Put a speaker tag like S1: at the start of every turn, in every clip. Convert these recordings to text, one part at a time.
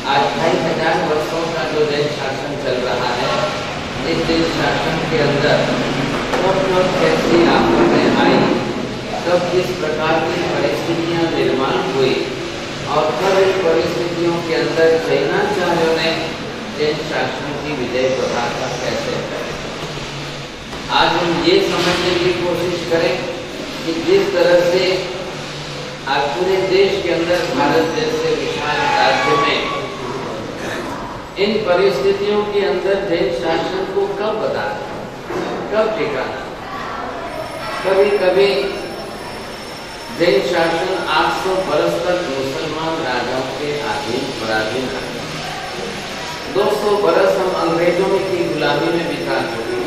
S1: आज 2500 वर्षों का जो जैन शासन चल रहा है, इस जैन शासन के अंदर कब कैसी आफतें आई, कब किस प्रकार की परिस्थितियां निर्माण हुई और कब इन परिस्थितियों के अंदर जैनाचार्यों ने जैन शासन की विजय प्रभाता कैसे करी। आज हम ये समझने की कोशिश करें कि जिस तरह से आज पूरे देश के अंदर भारत जैसे विशाल राज्य में इन परिस्थितियों के अंदर जैन शासन को कब बताना, कब ठिकाना। कभी कभी जैन शासन 800 वर्ष तक मुसलमान राजाओं के अधीन पराधीन रहा। 200 वर्ष हम अंग्रेजों की गुलामी में बिता चुके।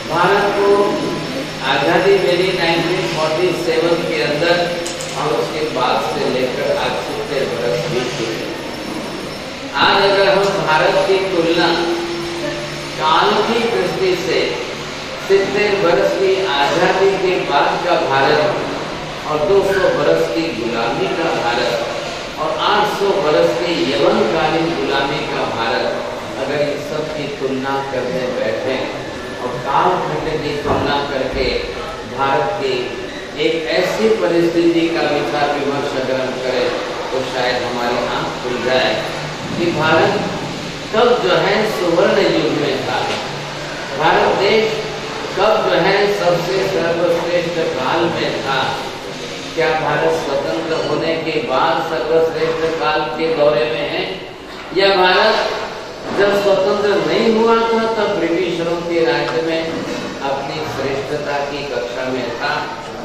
S1: भारत को आज़ादी मिली 1947 के अंदर और उसके बाद से लेकर आज 70 वर्ष बीत चुके। आज अगर हम भारत की तुलना काल की दृष्टि से 70 वर्ष की आज़ादी के बाद का भारत और 200 वर्ष की गुलामी का भारत और 800 वर्ष की यवनकालीन गुलामी का भारत, अगर इन सब की तुलना करने बैठे और कालखंड की तुलना करके भारत की एक ऐसी परिस्थिति का विचार विमर्श अगर हम करें तो शायद हमारी आंख खुल जाए कि भारत कब जो है सुवर्ण युग में था, भारत देश कब जो है सबसे सर्वश्रेष्ठ काल में था। क्या भारत स्वतंत्र होने के बाद सर्वश्रेष्ठ काल के दौरे में है, या भारत जब स्वतंत्र नहीं हुआ था तब ब्रिटिशरों के राज्य में अपनी श्रेष्ठता की कक्षा में था,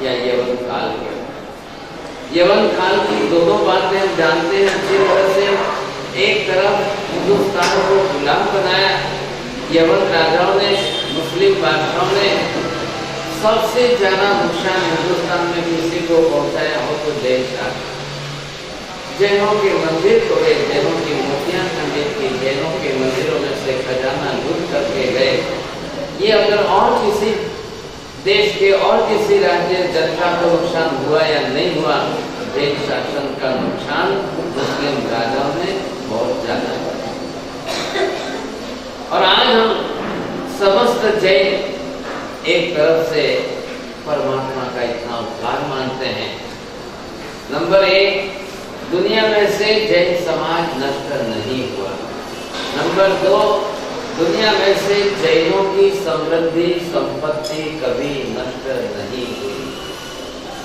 S1: या यवन काल के। यवन काल की दोनों बातें हम जानते हैं अच्छी तरह से। एक तरफ हिंदुस्तान को गुलाम बनाया यवन राजाओं ने, मुस्लिम बादशाहों ने। सबसे ज्यादा नुकसान हिंदुस्तान में किसी को पहुंचाया हो तो जैन शासन। जैनों के मंदिर तोड़े, जैनों की मूर्तियां खंडित की, जैनों के मंदिरों में से खजाना लूट करके गए। ये अगर और किसी देश के और किसी राज्य जनता को नुकसान हुआ या नहीं हुआ, जैन शासन का नुकसान मुस्लिम राजाओं ने बहुत ज्यादा किया। और आज हम समस्त जैन एक तरफ से परमात्मा का इतना उपकार मानते हैं। नंबर 1, दुनिया में से जैन समाज नष्ट नहीं हुआ। नंबर 2, दुनिया में से जैनों की समृद्धि संपत्ति कभी नष्ट नहीं हुई।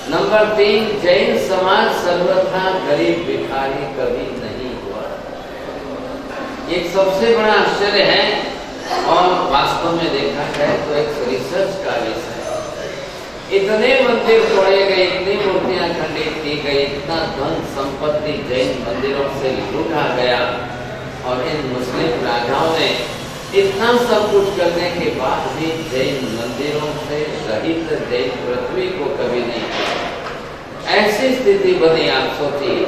S1: नंबर 3, जैन समाज सर्वथा गरीब भिखारी कभी नहीं हुआ। ये सबसे बड़ा आश्चर्य है और वास्तव में देखा जाए तो एक रिसर्च का विषय है। इतने मंदिर तोड़े गए, इतनी मूर्तियां खंडित की गई, इतना धन संपत्ति जैन मंदिरों से लूटा गया और इन मुस्लिम राजाओं ने इतना सब कुछ करने के बाद भी जैन मंदिरों से रहित जैन पृथ्वी को कभी नहीं किया। ऐसी स्थिति बनी, आप सोचिए।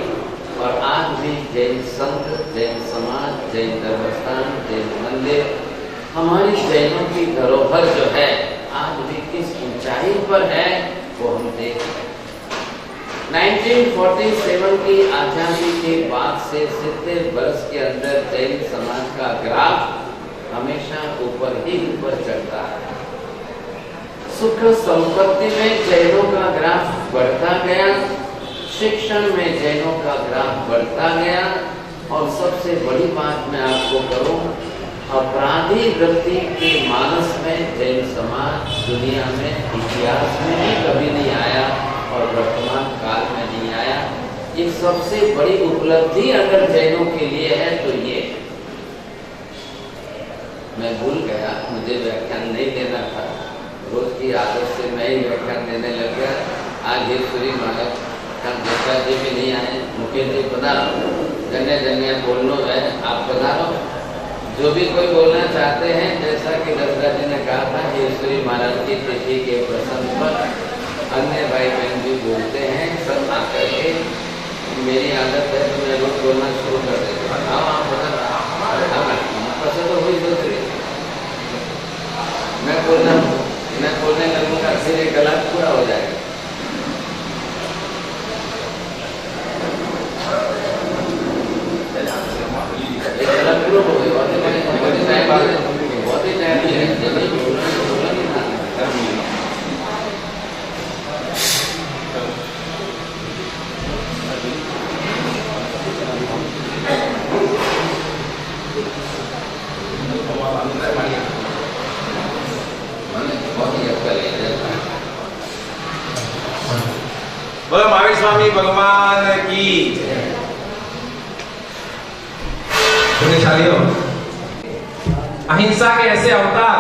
S1: और आज भी जैन संघ, जैन समाज, जैन धर्मस्थान, जैन मंदिर, हमारी जैनों की धरोहर जो है आज भी किस ऊंचाई पर है वो हम देख रहे हैं। 1947 की आजादी के बाद से 70 वर्ष के अंदर जैन समाज का ग्राफ हमेशा ऊपर ही ऊपर चढ़ता है। सुख संपत्ति में जैनों का ग्राफ बढ़ता गया, शिक्षण में जैनों का ग्राफ बढ़ता गया, और सबसे बड़ी बात मैं आपको करूं, अपराधी वृत्ति के मानस में जैन समाज दुनिया में इतिहास में भी कभी नहीं आया और वर्तमान काल में नहीं आया। ये सबसे बड़ी उपलब्धि अगर जैनों के लिए है तो ये। मैं भूल गया, मुझे व्याख्यान नहीं देना था, रोज की आदत से मैं ही व्याख्यान देने लग गया। आज ईश्वरी महाराज का दत्ता जी भी नहीं आए, मुकेश जी पधारो, जन्य जन्य बोलनो है, आप पधारो। जो भी कोई बोलना चाहते हैं, जैसा कि दत्ता जी ने कहा था, ईश्वरी महाराज की तिथि के प्रसंग पर अन्य भाई बहन भी बोलते हैं, सब आकर के। मेरी आदत है तो मैं रोज बोलना शुरू कर देता हूँ। हाँ, आप पधारो, पसंद तो हुई दूसरी। मैं बोलने लगूंगा फिर ये गला पूरा हो जाएगा।
S2: महाबली भगवान की। पुण्यशालियों, अहिंसा के ऐसे अवतार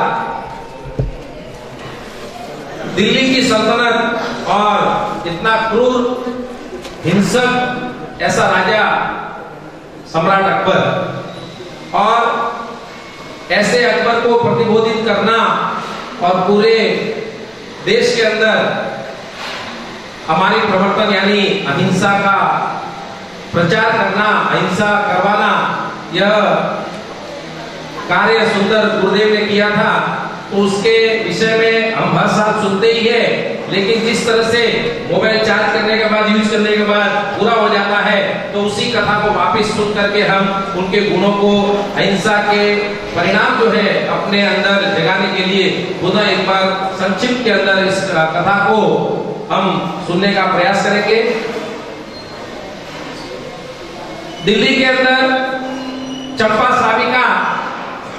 S2: दिल्ली की सल्तनत और इतना क्रूर हिंसक ऐसा राजा सम्राट अकबर, और ऐसे अकबर को प्रतिबोधित करना और पूरे देश के अंदर हमारी प्रवर्तन यानी अहिंसा का प्रचार करना, अहिंसा करवाना, यह कार्य सुंदर गुरुदेव ने किया था। तो उसके विषय में हम हर साल सुनते ही है, लेकिन जिस तरह से मोबाइल चार्ज करने के बाद, यूज करने के बाद पूरा हो जाता है, तो उसी कथा को वापस सुन करके हम उनके गुणों को, अहिंसा के परिणाम जो है अपने अंदर जगाने के लिए पुनः एक बार संक्षिप्त के अंदर इस कथा को हम सुनने का प्रयास करेंगे। दिल्ली के अंदर चंपा श्राविका,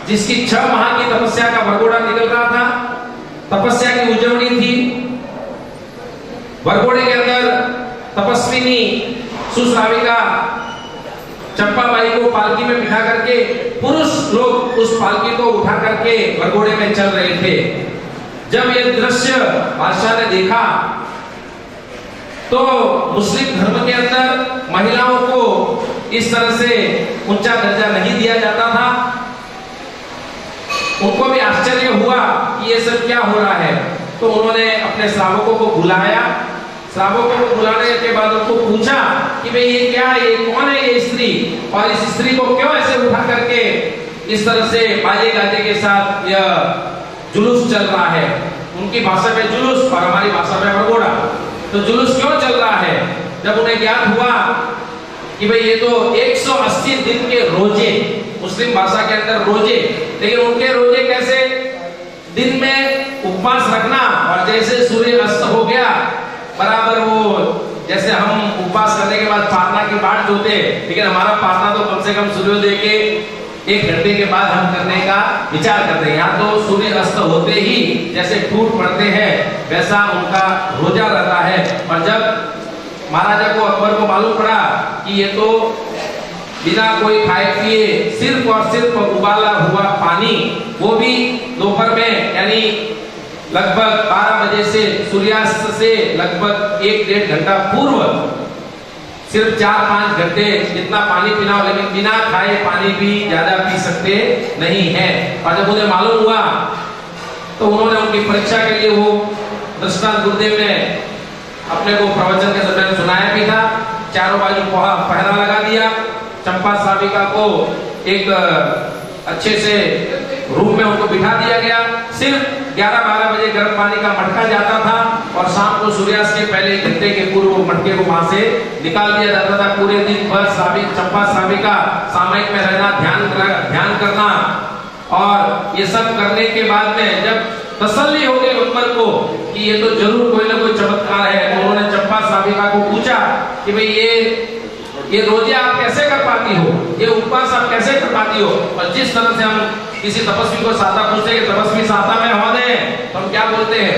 S2: जिसकी 6 माह की तपस्या का वरघोड़ा निकल रहा था, तपस्या की उजवनी थी। वरघोड़े के अंदर तपस्विनी सुश्राविका चंपाबाई को पालकी में बिठा करके, पुरुष लोग उस पालकी को उठा करके वरघोड़े में चल रहे थे। जब यह दृश्य बादशाह ने देखा तो मुस्लिम धर्म के अंदर महिलाओं को इस तरह से ऊंचा दर्जा नहीं दिया जाता था। उनको भी आश्चर्य हुआ कि ये सब क्या हो रहा है। तो उन्होंने अपने श्रावकों को बुलाया। श्रावकों को बुलाने के बाद उनको पूछा कि भाई ये क्या है, ये कौन है ये स्त्री, और इस स्त्री को क्यों ऐसे उठा करके इस तरह से बाजे गाजे के साथ यह जुलूस चल रहा है। उनकी भाषा में जुलूस और हमारी भाषा में वरघोड़ा। तो जुलूस क्यों चल रहा है? जब उन्हें ज्ञात हुआ कि भाई ये तो 180 दिन के रोजे, मुस्लिम भाषा के अंदर रोजे, लेकिन उनके रोजे कैसे, दिन में उपवास रखना, और जैसे सूर्य अस्त हो गया बराबर वो, जैसे हम उपवास करने के बाद पारना की बाट जोते, लेकिन हमारा पारना तो कम से कम सूर्योदय के 1 घंटे के बाद हम करने का विचार करते हैं। यहाँ तो सूर्य अस्त होते ही जैसे टूट पड़ते हैं, वैसा उनका रोजा रहता है। और जब महाराजा को, अकबर को मालूम पड़ा कि ये तो बिना कोई खाए पिए सिर्फ और सिर्फ उबाला हुआ पानी, वो भी दोपहर में यानी लगभग 12 बजे से, सूर्यास्त से लगभग 1-1.5 घंटा पूर्व, सिर्फ 4-5 घंटे जितना पानी पीना हो, लेकिन बिना खाए पानी भी ज्यादा पी सकते नहीं है। और जब उन्हें मालूम हुआ तो उन्होंने उनकी परीक्षा के लिए वो दृष्टांत गुरुदेव ने अपने को प्रवचन के दरमियान सुनाया भी था। चारों बाजू पहरा लगा दिया। चंपा श्राविका को एक अच्छे से रूम में उनको बिठा दिया गया। सिर्फ 11-12 बजे गर्म पानी का मटका जाता था, और शाम को सूर्यास्त के पहले 1 घंटे के पूर्व मटके को वहां से निकाल दिया जाता था। पूरे दिन भर चंपा श्राविका सामयिक में रहना, ध्यान करना, और ये सब करने के बाद में जब तसल्ली हो गई अकबर को कि ये तो जरूर कोई ना कोई चमत्कार है, तो उन्होंने चंपा श्राविका को पूछा कि भाई ये रोजे आप कैसे कर पाती हो, ये उपवास आप कैसे कर पाती हो। और जिस तरह से हम किसी तपस्वी को साता पूछते हैं कि तपस्वी साता में हो दे, तो हम क्या बोलते हैं,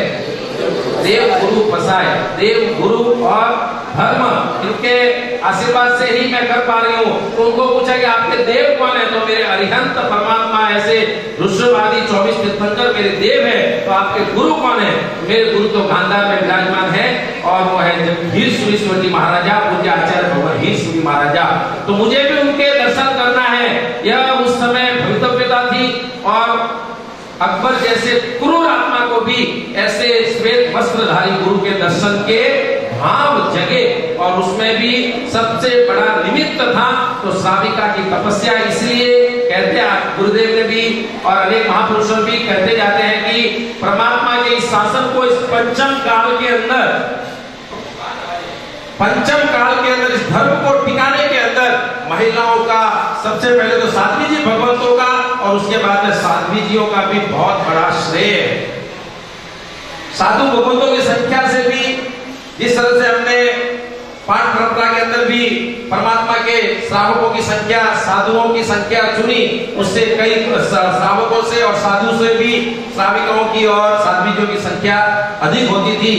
S2: देव गुरु बसाए, देव गुरु और धर्म, इनके आशीर्वाद से ही मैं कर पा रही हूँ। तो उनको पूछा कि आपके देव कौन है, तो मेरे अरिहंत परमात्मा ऐसे ऋषभ 24 तीर्थंकर मेरे देव है। तो आपके गुरु कौन है? मेरे गुरु तो गांधार में विराजमान है, और वो है हीर सूरीश्वरी महाराजा, पूज्य आचार्य भगवान हीर सूरी महाराजा। तो मुझे भी उनके दर्शन करना है। यह उस समय भवितव्यता थी, और अकबर जैसे क्रूर आत्मा को भी ऐसे श्वेत वस्त्रधारी गुरु के दर्शन के भाव जगे, और उसमें भी सबसे बड़ा निमित्त था तो श्राविका की तपस्या। इसलिए कहते हैं गुरुदेव ने भी और अनेक महापुरुषों भी कहते जाते हैं कि परमात्मा के इस शासन को, इस पंचम काल के अंदर, इस धर्म को टिकाने के अंदर महिलाओं का, सबसे पहले तो साध्वी जी भगवंतों का, और उसके बाद में साध्वी जियों का भी बहुत बड़ा श्रेय है। साधु भगवंतों की संख्या से भी, जिस तरह से हमने पाठ परंपरा के अंदर भी परमात्मा के श्रावकों की संख्या, साधुओं की संख्या चुनी, उससे कई श्रावकों से और साधु से भी श्राविकाओं की और साध्वीजियों की संख्या अधिक होती थी।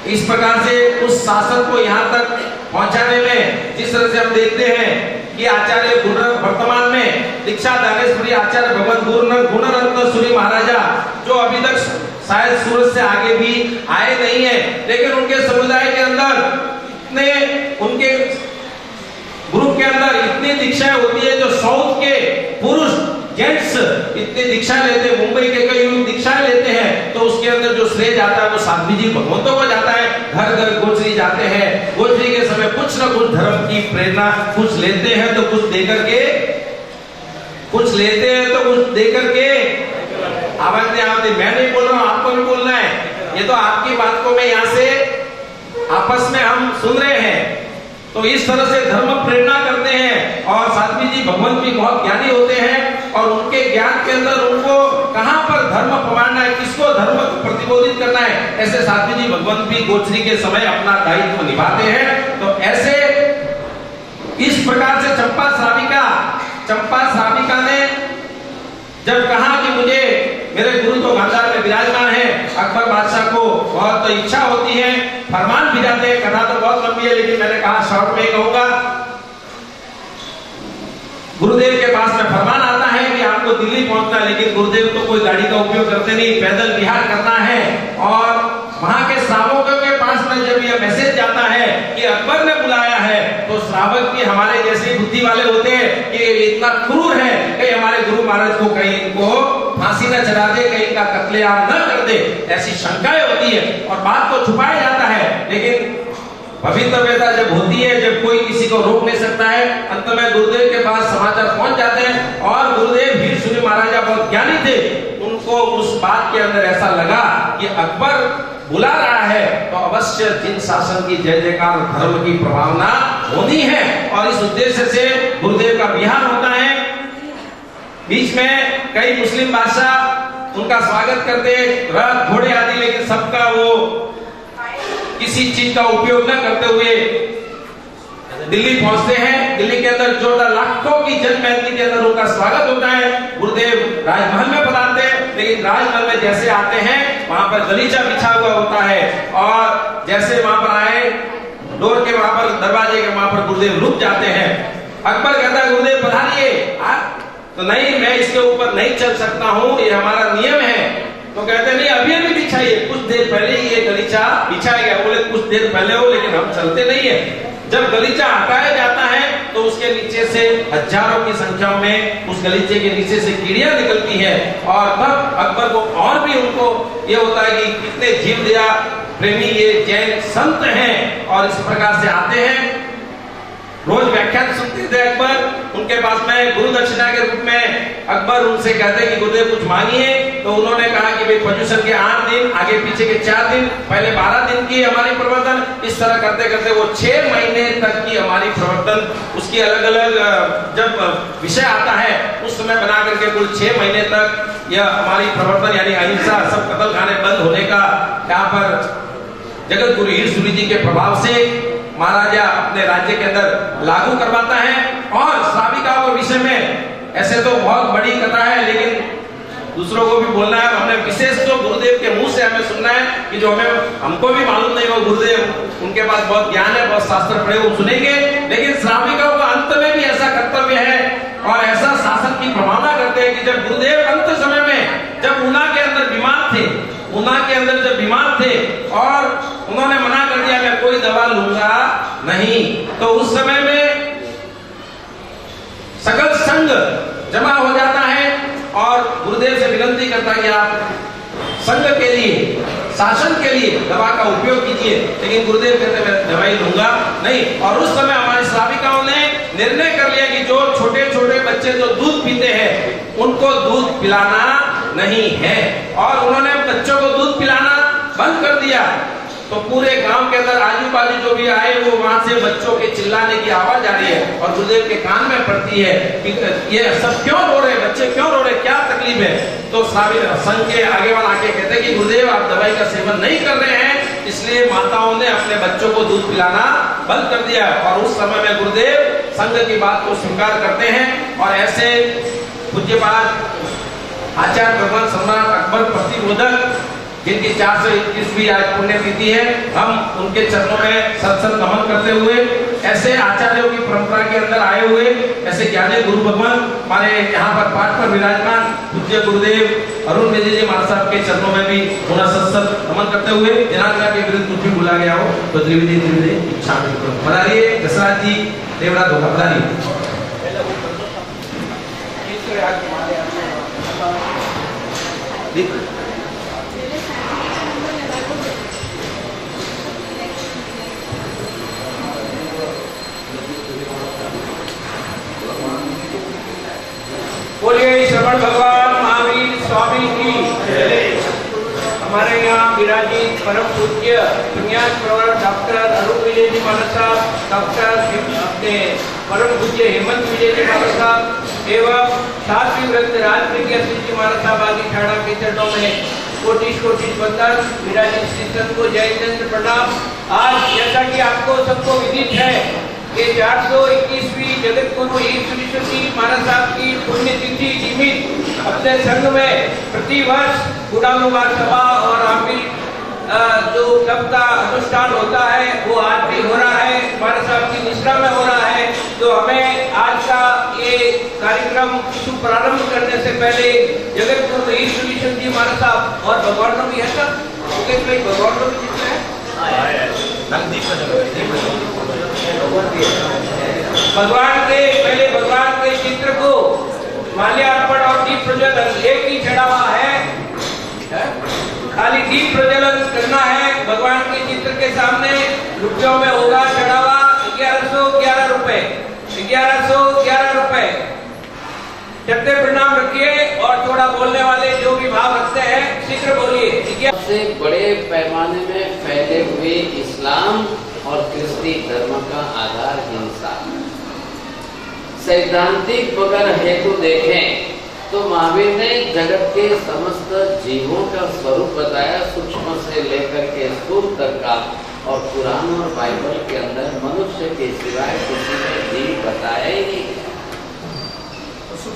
S2: इस प्रकार से उस शासन को यहाँ तक पहुंचाने में जिस तरह से हम देखते हैं कि आचार्य वर्तमान में दीक्षा दानेश्वरी आचार्य भगवत गुणरत्न सूरी महाराजा जो अभी तक शायद सूरत से आगे भी आए नहीं है, लेकिन उनके समुदाय के अंदर इतने उनके ग्रुप के अंदर इतनी दीक्षाएं होती है, जो साउथ के पुरुष जेंट्स इतनी दीक्षा लेते हैं, मुंबई के कई लोग दीक्षाएं लेते हैं, तो उसके अंदर जो श्रेय जाता है वो साध्वी जी भगवंतों को जाता है। घर घर गोचरी जाते हैं, गोचरी के समय कुछ ना कुछ धर्म की प्रेरणा कुछ लेते हैं तो कुछ देकर के, कुछ लेते हैं तो कुछ देकर के। आवाज नहीं आती, मैं नहीं बोल रहा हूं, आपको भी बोलना है। ये तो आपकी बात को मैं यहाँ से आपस में हम सुन रहे हैं। तो इस तरह से धर्म प्रेरणा करते हैं और साध्वी जी भगवंत भी बहुत ज्ञानी होते हैं और उनके ज्ञान के अंदर उनको कहां पर धर्म पवाना है, किसको धर्म प्रतिबोधित करना है, ऐसे साध्वी जी भगवंत भी गोचरी के समय अपना दायित्व निभाते हैं। तो ऐसे इस प्रकार से चंपा श्राविका ने जब कहा कि मुझे मेरे गुरु तो गांधार में विराजमान है, अकबर बादशाह को बहुत इच्छा होती है, फरमान भिजाते हैं। कथा तो बहुत लंबी है लेकिन मैंने कहा शॉर्ट में कहूंगा। गुरुदेव के पास में फरमान आता है कि आपको दिल्ली पहुंचना है, लेकिन गुरुदेव तो कोई गाड़ी का उपयोग करते नहीं, पैदल विहार करना है। और वहां के श्रावकों के पास में जब यह मैसेज जाता है कि अकबर ने बुलाया है, तो श्रावक भी हमारे जैसे बुद्धि वाले होते हैं कि इतना क्रूर है कि हमारे गुरु महाराज को कहीं इनको फांसी न चढ़ा दे, कहीं का कत्लेआम न कर दे, ऐसी शंकाएं होती है और बात को छुपाया जाता है। लेकिन पवित्रता जब होती है, जब कोई किसी को रोक नहीं सकता है, अंत में गुरुदेव के पास समाचार पहुंच जाते हैं। और गुरुदेव वीर सूरी महाराजा बहुत ज्ञानी थे, उनको उस बात के अंदर ऐसा लगा कि अकबर बुला रहा है तो अवश्य जिन शासन की जय जयकार धर्म की प्रभावना होनी है। और इस उद्देश्य से गुरुदेव का विहार होता है। बीच में कई मुस्लिम बादशाह उनका स्वागत करते, रथ घोड़े आदि, लेकिन सबका वो किसी चीज का उपयोग न करते हुए दिल्ली पहुंचते हैं। दिल्ली के अंदर 14 लाखों की जनमेदनी के अंदर उनका स्वागत होता है। गुरुदेव राजमहल में पधारते हैं, लेकिन राजमहल में जैसे आते हैं वहां पर गलीचा बिछा हुआ होता है और जैसे वहां पर आए डोर के वहां पर दरवाजे के वहां पर गुरुदेव रुक जाते हैं। अकबर कहता है गुरुदेव पधारिए। तो नहीं, मैं इसके ऊपर नहीं चल सकता हूं, ये हमारा नियम है। तो कहते नहीं, अभी अभी बिछाइए, कुछ देर पहले ही ये गलीचा बिछाया गया। बोले कुछ देर पहले हो, लेकिन हम चलते नहीं है। जब गलीचा हटाया जाता है तो उसके नीचे से हजारों की संख्या में उस गलीचे के नीचे से कीड़ियां निकलती हैं। और तब अकबर को और भी उनको ये होता है कि कितने जीव दया प्रेमी ये जैन संत हैं, और इस प्रकार से आते हैं। रोज व्याख्यान सुनते थे अकबर। उनके पास में गुरु दक्षिणा के रूप में अकबर उनसे कहते कि गुरुदेव कुछ मांगिए। तो उन्होंने कहा कि भाई पर्यूषण के 8 दिन, आगे पीछे के 4 दिन, पहले 12 दिन की हमारी प्रवर्तन। इस तरह करते करते वो 6 महीने तक की हमारी प्रवर्तन, उसकी अलग अलग जब विषय आता है उस समय बना करके कुल 6 महीने तक यह हमारी प्रवर्तन यानी अहिंसा, सब कत्ल खाने बंद होने का यहाँ पर जगत गुरु हीर सूरी जी के प्रभाव से महाराजा अपने राज्य के अंदर लागू करवाता है। और श्राविकाओं के विषय में ऐसे तो बहुत बड़ी कथा है, लेकिन दूसरों को भी बोलना है। हमने विशेष तो गुरुदेव के मुंह से हमें सुनना है कि जो हमको भी मालूम नहीं हो, गुरुदेव उनके पास बहुत ज्ञान है, बहुत शास्त्र पढ़े, वो सुनेंगे। लेकिन श्राविकाओं का अंत में भी ऐसा कर्तव्य है और ऐसा शासन की प्रभावना करते हैं कि जब गुरुदेव अंत समय में जब ऊना के अंदर बीमार थे, ऊना के अंदर जब बीमार थे और उन्होंने मना कर दिया मैं कोई दवा लूंगा नहीं, तो उस समय में सकल संघ जमा हो जाता है और गुरुदेव से विनती करता है कि आप संघ के लिए, शासन के लिए दवा का उपयोग कीजिए। लेकिन गुरुदेव कहते मैं दवाई लूंगा नहीं। और उस समय हमारे श्राविकाओं ने निर्णय कर लिया कि जो छोटे छोटे बच्चे जो दूध पीते हैं उनको दूध पिलाना नहीं है, और उन्होंने बच्चों को दूध पिलाना बंद कर दिया। तो पूरे गांव के अंदर आजू बाजू जो भी आए वो वहां से बच्चों के चिल्लाने की आवाज आ रही है और गुरुदेव के कान में पड़ती है कि ये सब क्यों रो रहे, बच्चे क्यों रो रहे, क्या तकलीफ है। तो संघ के आगे वाले आके कहते हैं कि गुरुदेव आप दवाई का सेवन नहीं कर रहे हैं, इसलिए माताओं ने अपने बच्चों को दूध पिलाना बंद कर दिया। और उस समय में गुरुदेव संघ की बात को स्वीकार करते हैं और ऐसे पूज्यपाद आचार्य भगवान सम्राट अकबर प्रतिबोधक जिनकी 421वीं आज पुण्यतिथि है, हम उनके चरणों में सत नमन करते हुए ऐसे आचार्यों की परंपरा के अंदर आए हुए ऐसे ज्ञानी गुरु भगवान हमारे यहाँ पर पाठ पर विराजमान पूज्य गुरुदेव अरुण विजय जी महाराज साहब के चरणों में भी पुनः सत नमन करते हुए दिनांक के विरुद्ध कुछ भी बोला गया हो तो त्रिविधि इच्छा बनाइए। दशरथ जी देवड़ा धोखा बनाइए।
S3: बोलिए श्रवण भगवान महावीर स्वामी की। हमारे यहाँ विराजित परम पूज्य पुण्यात प्रवर डॉक्टर अरुण विजय जी महाराज साहब, डॉक्टर अपने परम पूज्य हेमंत विजय जी महाराज साहब एवं सातवीं व्रत राजप्रिय जी महाराज साहब आदि ठाणा के चरणों में कोटिश कोटिश वंदन। विराजित श्री संत को जय चंद्र प्रणाम। आज जैसा कि आपको सबको विदित है कि 421वीं जगत गुरु ईश्वरी महाराज साहब की पुण्यतिथि निमित्त अपने संघ में प्रतिवर्ष गुणानुवाद सभा और आमिल जो तब का अनुष्ठान होता है वो आज भी हो रहा है, महाराज साहब की निष्ठा में हो रहा है। तो हमें आज का ये कार्यक्रम शुभ प्रारंभ करने से पहले जगत गुरु ईश्वरी महाराज साहब और भगवान भी है सब भगवान भी जितने भगवान के चित्र को माल्यार्पण और दीप प्रज्वलन एक ही चढ़ा हुआ है, खाली दीप प्रज्वलन करना है भगवान के चित्र के सामने। रुपयों में होगा चढ़ावा 1111 रुपए, 1111 रुपए। चट्टे प्रणाम रखिए और थोड़ा बोलने वाले जो भी भाव रखते हैं शीघ्र बोलिए।
S1: सबसे बड़े पैमाने में फैले हुए इस्लाम और क्रिस्ती धर्म का आधार हिंसा। सैद्धांतिक अगर हेतु देखें तो महावीर ने जगत के समस्त जीवों का स्वरूप बताया, सूक्ष्म से लेकर के स्थूल तक का। और कुरान और बाइबल के अंदर मनुष्य के सिवाय किसी ने जीव बताया ही नहीं। पशु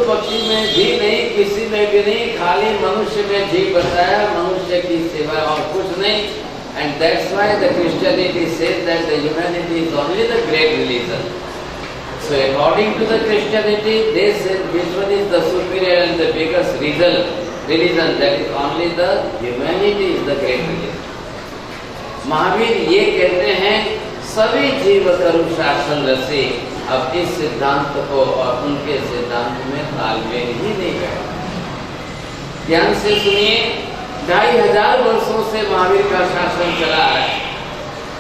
S1: पक्षी में भी नहीं, किसी में भी नहीं, खाली मनुष्य में जीव बताया, मनुष्य की सिवाय और कुछ नहीं। And that's why the Christianity says that the humanity is only the great religion. So according to the Christianity, they say which one is the superior and the biggest religion, that is only the humanity is the great religion. Mahavir ये कहते हैं सभी जीव करु शासन रसे। अब इस सिद्धांत को और उनके सिद्धांत में तालमेल ही नहीं बैठा। ध्यान से सुनिए, 2500 वर्षों से महावीर का शासन चला है।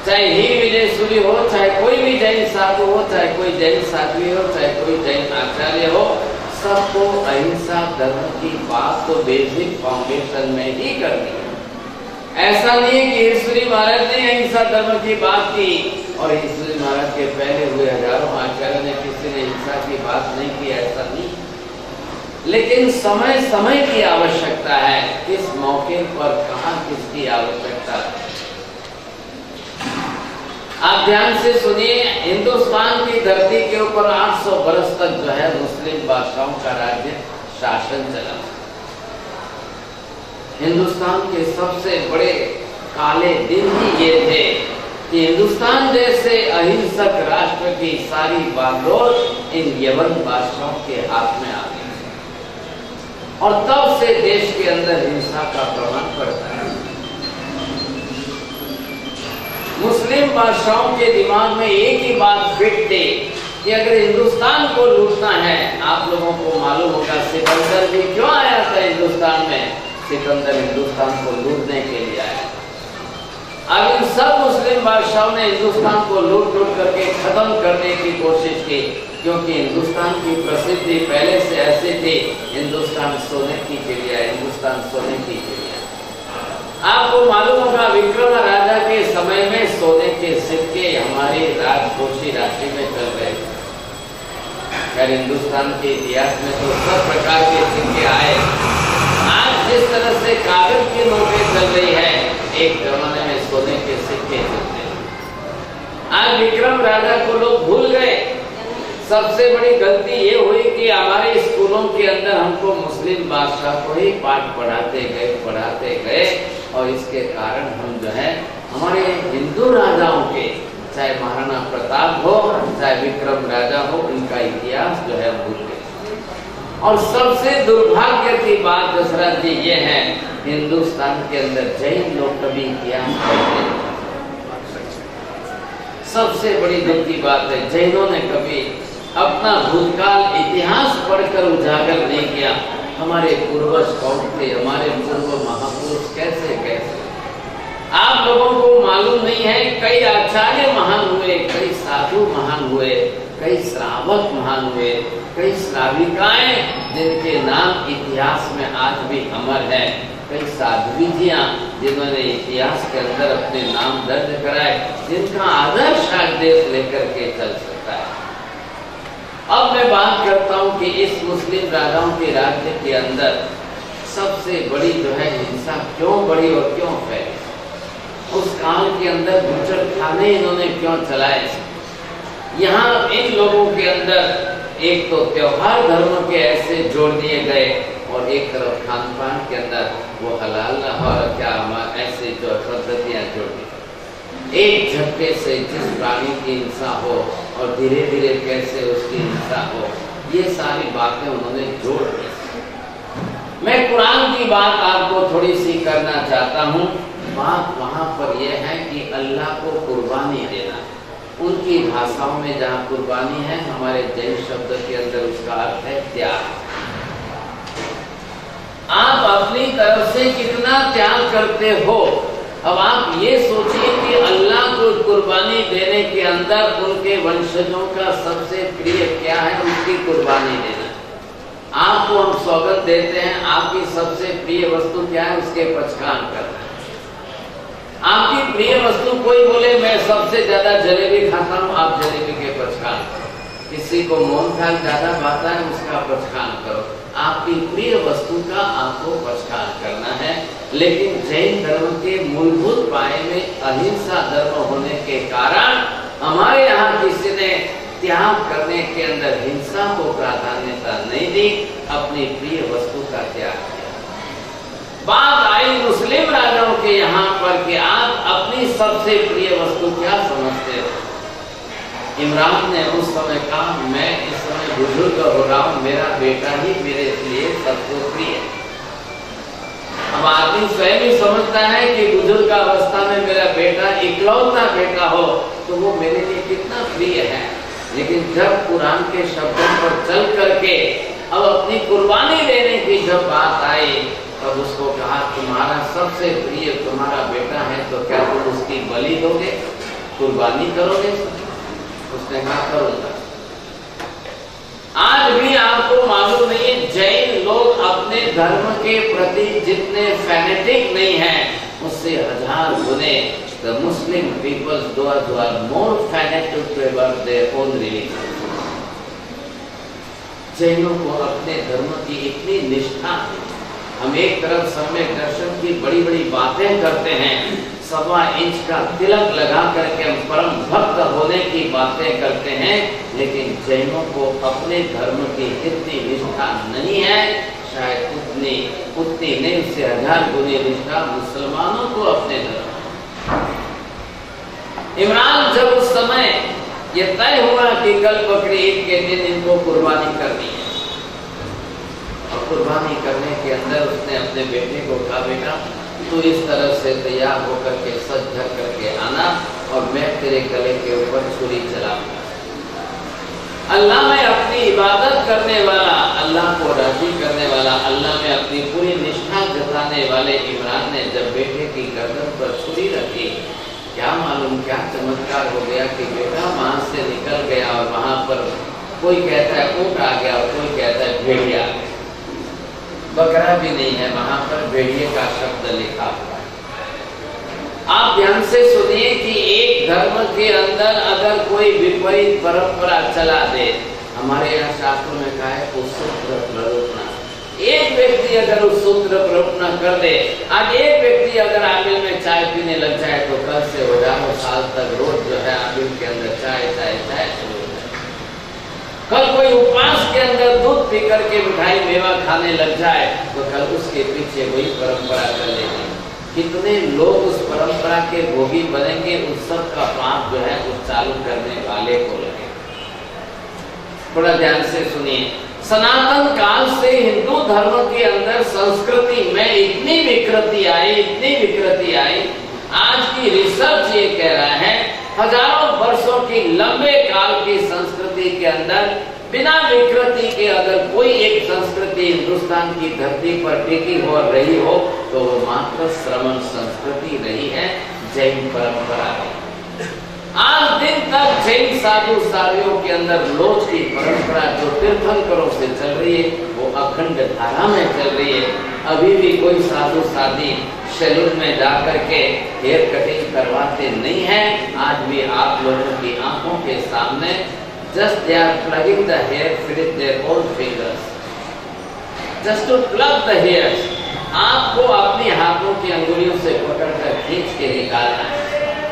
S1: चाहे ही विजयसूरी हो, चाहे कोई भी जैन साधु हो, चाहे कोई जैन साध्वी हो, चाहे कोई जैन आचार्य हो, सबको अहिंसा धर्म की बात तो बेसिक फाउंडेशन में ही करनी है। ऐसा नहीं है कि ईश्वरी महाराज ने अहिंसा धर्म की बात की और ईश्वरी महाराज के पहले हुए हजारों आचार्य ने किसी ने हिंसा की बात नहीं की, ऐसा नहीं। लेकिन समय समय की आवश्यकता है, किस मौके पर कहां किसकी आवश्यकता है। आप ध्यान से सुनिए, हिंदुस्तान की धरती के ऊपर 800 बरस तक जो है मुस्लिम बादशाहों का राज्य शासन चला। हिंदुस्तान के सबसे बड़े काले दिन ही ये थे कि हिंदुस्तान जैसे अहिंसक राष्ट्र की सारी बागडोर इन यवन बादशाहों के हाथ में आ गई और तब से देश के अंदर हिंसा का प्रमाण बढ़ता है। मुस्लिम बादशाहों के दिमाग में एक ही बात फिट थी कि अगर हिंदुस्तान को लूटना है, आप लोगों को मालूम होगा सिकंदर भी क्यों आया था हिंदुस्तान में। सिकंदर हिंदुस्तान को लूटने के लिए आया। अब इन सब मुस्लिम बादशाहों ने हिंदुस्तान को लूट करके खत्म करने की कोशिश की, क्योंकि हिंदुस्तान की प्रसिद्धि पहले से ऐसी थी, हिंदुस्तान सोने की चिड़िया, हिंदुस्तान सोने की चिड़िया। आपको मालूम होगा विक्रम राजा के समय में सोने के सिक्के हमारी राजकोषीय राशि में चल रहे थे। खैर हिंदुस्तान के इतिहास में तो सब प्रकार के सिक्के आए। आज जिस तरह से कागज की नोटें चल रही है, एक जमाने में सोने के सिक्के चलते हैं। आज विक्रम राजा को लोग भूल गए। सबसे बड़ी गलती ये हुई कि हमारे स्कूलों के अंदर हमको मुस्लिम बादशाह को ही पाठ पढ़ाते गए और इसके कारण हम जो है हमारे हिंदू राजाओं के, चाहे महाराणा प्रताप हो चाहे विक्रम राजा हो, उनका इतिहास जो है भूल गए। और सबसे दुर्भाग्य की बात दशरथ जी ये है, हिंदुस्तान के अंदर जैन लोग कभी इतिहास पढ़ते नहीं। सबसे बड़ी दुख की बात है, जैनों ने कभी अपना भूतकाल इतिहास पढ़कर उजागर नहीं किया। हमारे पूर्वज कौन थे, हमारे पूर्व महापुरुष कैसे कैसे। आप लोगों को मालूम नहीं है, कई आचार्य महान हुए, कई साधु महान हुए, कई श्रावक महान हुए, कई श्राविकाएं जिनके नाम इतिहास में आज भी अमर है, कई साध्वी जियां जिन्होंने इतिहास के अंदर अपने नाम दर्ज कराए, जिनका आदर्श आज देश लेकर के चल सकता है। अब मैं बात करता हूं कि इस मुस्लिम राजाओं के राज्य के अंदर सबसे बड़ी जो है हिंसा क्यों बढ़ी और क्यों फैली। उस काल के अंदर गुर्जर खाने इन्होंने क्यों चलाए। यहाँ इन लोगों के अंदर एक तो त्योहार धर्म के ऐसे जोड़ दिए गए और एक तरफ खान पान के अंदर वो हलाल और क्या ऐसे जो पद्धतियां जोड़ दी। एक झटके से जिस प्राणी की हिंसा हो और धीरे धीरे कैसे उसकी हिंसा हो, ये सारी बातें उन्होंने जोड़ दी। मैं कुरान की बात आपको थोड़ी सी करना चाहता हूँ। बात वहाँ पर यह है कि अल्लाह को कुर्बानी देना, उनकी भाषाओं में जहाँ कुर्बानी है, हमारे जैन शब्द के अंदर उसका अर्थ है त्याग। आप अपनी तरफ से कितना त्याग करते हो। अब आप ये सोचिए कि अल्लाह को कुर्बानी देने के अंदर उनके वंशजों का सबसे प्रिय क्या है, उसकी कुर्बानी देना। आपको हम सौगंध देते हैं, आपकी सबसे प्रिय वस्तु क्या है, उसके पचकान करना। आपकी प्रिय वस्तु, कोई बोले मैं सबसे ज्यादा जलेबी खाता हूँ, आप जलेबी के पचकान करो। किसी को मोहनथाल ज्यादा भाता है, उसका पचकान करो। आपकी प्रिय वस्तु का आपको पचकान करना है। लेकिन जैन धर्म के मूलभूत पाए में अहिंसा धर्म होने के कारण हमारे यहाँ किसी ने त्याग करने के अंदर हिंसा को प्राधान्यता नहीं दी, अपनी प्रिय वस्तु का त्याग किया। बात आई मुस्लिम राजाओं के यहाँ पर कि आप अपनी सबसे प्रिय वस्तु क्या समझते हो। इमरान ने उस समय कहा, मैं इस समय बुजुर्ग हो रहा हूँ, मेरा बेटा ही मेरे लिए सबसे प्रिय है। अब आदमी स्वयं ही समझता है कि बुजुर्ग अवस्था में मेरा बेटा, इकलौता बेटा हो तो वो मेरे लिए कितना प्रिय है। लेकिन जब कुरान के शब्दों पर चल करके अब अपनी कुर्बानी देने की जब बात आई, तब उसको कहा तुम्हारा सबसे प्रिय तुम्हारा बेटा है, तो क्या तुम उसकी बलि दोगे, कुर्बानी करोगे। उसने कहा करूंगा। आज भी आपको मालूम नहीं है, जैन लोग अपने धर्म के प्रति जितने फैनेटिक नहीं हैं, उससे 1000 गुने the Muslim peoples those who are more fanatic towards their own religion। जैनों को अपने धर्म की इतनी निष्ठा है। हम एक तरफ सम्यक दर्शन की बड़ी बड़ी बातें करते हैं, 1.25 इंच का तिलक लगा करके हम परम भक्त होने की बातें करते हैं, लेकिन जैनों को अपने धर्म की इतनी निष्ठा नहीं है। शायद उतनी नहीं, उससे 1000 गुने निष्ठा मुसलमानों को अपने धर्म। इमरान जब उस समय ये तय हुआ कि कल बकरी ईद के दिन इनको कुर्बानी करनी है, और कुर्बानी करने के अंदर उसने अपने बेटे को कहा, बेटा तू इस तरह से तैयार होकर के सज धर करके आना और मैं तेरे गले के ऊपर छुरी चलाऊंगा। अल्लाह में अपनी इबादत करने वाला, अल्लाह को राजी करने वाला, अल्लाह में अपनी पूरी निष्ठा जताने वाले इमरान ने जब बेटे की गर्दन पर छुरी रखी, क्या मालूम क्या चमत्कार हो गया कि बेटा वहां से निकल गया और वहां पर कोई कहता है ऊंट आ गया और कोई कहता है भेड़िया आ गया। बकरा भी नहीं है, वहां पर भेड़िए का शब्द लिखा हुआ है। आप ध्यान से सुनिए कि एक धर्म के अंदर अगर कोई विपरीत परंपरा चला दे, हमारे यहाँ शास्त्रों में कहा है सूत्र प्ररोपना। एक व्यक्ति अगर उस सूत्र प्ररोपना कर दे, आज एक व्यक्ति अगर आमिल में चाय पीने लग जाए तो कल से 1000 साल तक रोज जो है आमिल के अंदर चाय चाय चाय शुरू हो जाए। कल कोई उपवास के अंदर दूध पी करके मिठाई मेवा खाने लग जाए तो कल उसके पीछे वही परंपरा चलेगी। कितने लोग उस परंपरा के भोगी बनेंगे, उस सब का पाप जो है उस चालू करने वाले को लगे। थोड़ा ध्यान से सुनिए। सनातन काल से हिंदू धर्म के अंदर संस्कृति में इतनी विकृति आई, आज की रिसर्च ये कह रहा है हजारों वर्षों की लंबे काल की संस्कृति के अंदर बिना विकृति के अगर कोई एक संस्कृति हिंदुस्तान की धरती पर टिकी हो रही हो तो वो मात्र श्रमण संस्कृति रही है, जैन परंपरा है। आज दिन तक जैन साधु साधियों के अंदर लोच की परंपरा जो तीर्थंकरों से चल रही है वो अखंड धारा में चल रही है। अभी भी कोई साधु साधी सैलून में जाकर के हेयर कटिंग करवाते नहीं है। आज भी आप लोगों की आंखों के सामने just they are plugging the hair with their own fingers, just to plug the hairs। आपको अपने हाथों की अंगुलियों से पकड़कर खींच के निकालना है।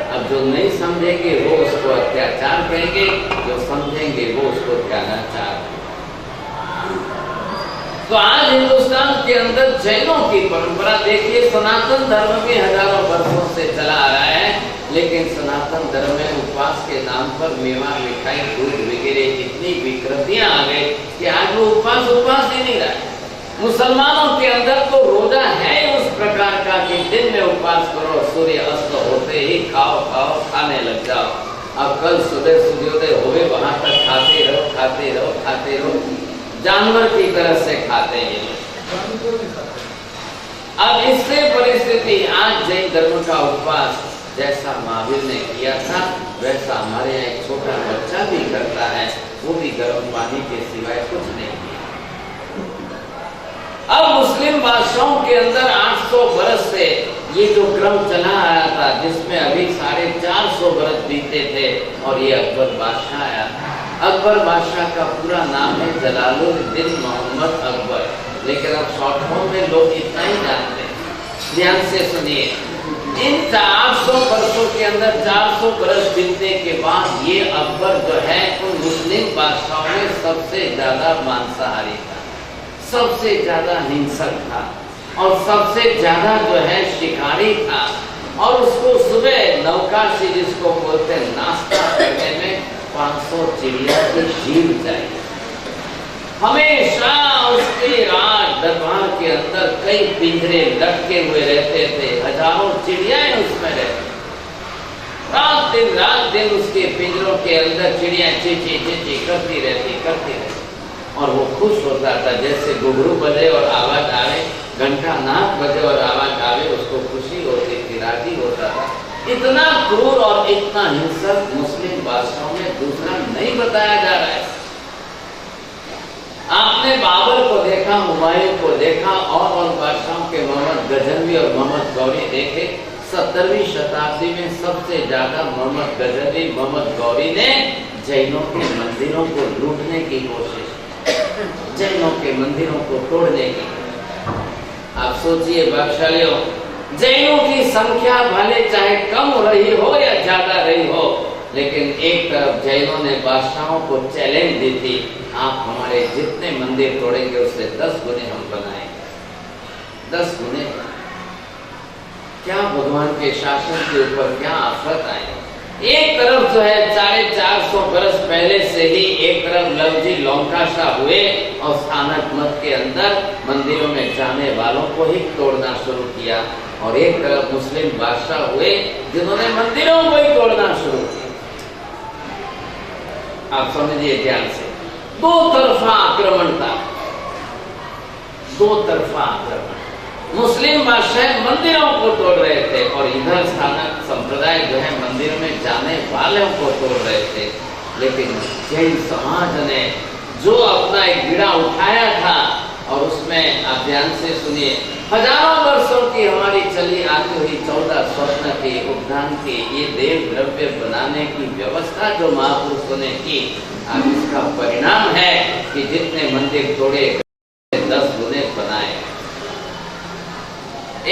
S1: अब जो नहीं समझेंगे वो उसको अत्याचार कहेंगे, जो समझेंगे वो उसको ज्ञानाचार। तो आज हिंदुस्तान के अंदर जैनों की परंपरा देखिए, सनातन धर्म में हजारों वर्षों से चला आ रहा है, लेकिन सनातन धर्म में उपवास के नाम पर मेवा मिठाई दूध वगैरह इतनी विकृतियां आ गई कि आज वो उपवास ही नहीं रहा। मुसलमानों के अंदर तो रोजा है उस प्रकार का कि दिन में उपवास करो, सूर्य अस्त होते ही खाओ खाने लग जाओ। अब कल सुबह सूर्योदय होवे वहां तक खाते रहो, जानवर की तरह से खाते हैं ये। अब इससे परिस्थिति आज जैन धर्म का उपवास जैसा महावीर ने किया था वैसा हमारे यहाँ एक छोटा बच्चा भी करता है, वो भी गर्म पानी के सिवाय कुछ नहीं किया। अब मुस्लिम बादशाहों के अंदर 800 बरस से ये जो क्रम चला आया था, जिसमें अभी 450 बरस बीते थे और ये अकबर बादशाह आया। अकबर बादशाह का पूरा नाम है जलालुद्दीन मोहम्मद अकबर, लेकिन अब शॉर्ट फॉर्म में लोग इतना ही जानते हैं। ध्यान से सुनिए, इन 400 वर्षों के अंदर 400 बरस बीतने के बाद ये अकबर जो है उन मुस्लिम बादशाहों में सबसे ज्यादा मांसाहारी था, सबसे ज्यादा हिंसक था और सबसे ज्यादा जो है शिकारी था। और उसको सुबह नौकाशी जिसको बोलते हैं नाश्ता करने में 500 चिड़िया की जीव चाहिए। हमेशा उसके राज दरबार के अंदर कई पिंजरे लटके हुए रहते थे, हजारों चिड़ियाएं उसमें रहती। रात दिन उसके पिंजरों के अंदर चिड़िया ची करती रहती और वो खुश होता था। जैसे घुघरू बजे और आवाज आवे, घंटा नाक बजे और आवाज आवे, उसको खुशी होती थी, राजी होता था। इतना क्रूर और इतना हिंसक मुस्लिम बादशाहों में दूसरा नहीं बताया जा रहा है। आपने बाबर को देखा, हुमायूं को देखा और बादशाहों के मोहम्मद गजनवी और मोहम्मद गौरी देखे। 17वीं शताब्दी में सबसे ज्यादा मोहम्मद गजनवी, मोहम्मद गौरी ने जैनों के मंदिरों को लूटने की कोशिश, जैनों के मंदिरों को तोड़ने की। आप सोचिए भाग्यशालियों, जैनों की संख्या भले चाहे कम रही हो या ज्यादा रही हो, लेकिन एक तरफ जैनों ने बादशाहों को चैलेंज दी थी, आप हमारे जितने मंदिर तोड़ेंगे उससे 10 गुने हम बनाएंगे। 10 गुने। क्या भगवान के शासन के ऊपर क्या आफत आई। एक तरफ जो है 450 बरस पहले से ही एक तरफ लवजी लौकाशाह हुए और स्थानक मत के अंदर मंदिरों में जाने वालों को ही तोड़ना शुरू किया, और एक तरफ मुस्लिम बादशाह हुए जिन्होंने मंदिरों को ही तोड़ना शुरू किया। आप समझिए ध्यान से, दो तरफा आक्रमण था, दो तरफा आक्रमण। मुस्लिम बादशाह मंदिरों को तोड़ रहे थे और इधर स्थानक संप्रदाय जो है मंदिर में जाने वालों को तोड़ रहे थे। लेकिन जैन समाज ने जो अपना एक बीड़ा उठाया था, और उसमें आप ध्यान से सुनिए, हजारों वर्षों की हमारी चली आती हुई 14 स्वप्न के उपदान के ये देव द्रव्य बनाने की व्यवस्था जो महापुरुषों ने की, अब इसका परिणाम है कि जितने मंदिर तोड़े 10 गुने बनाए।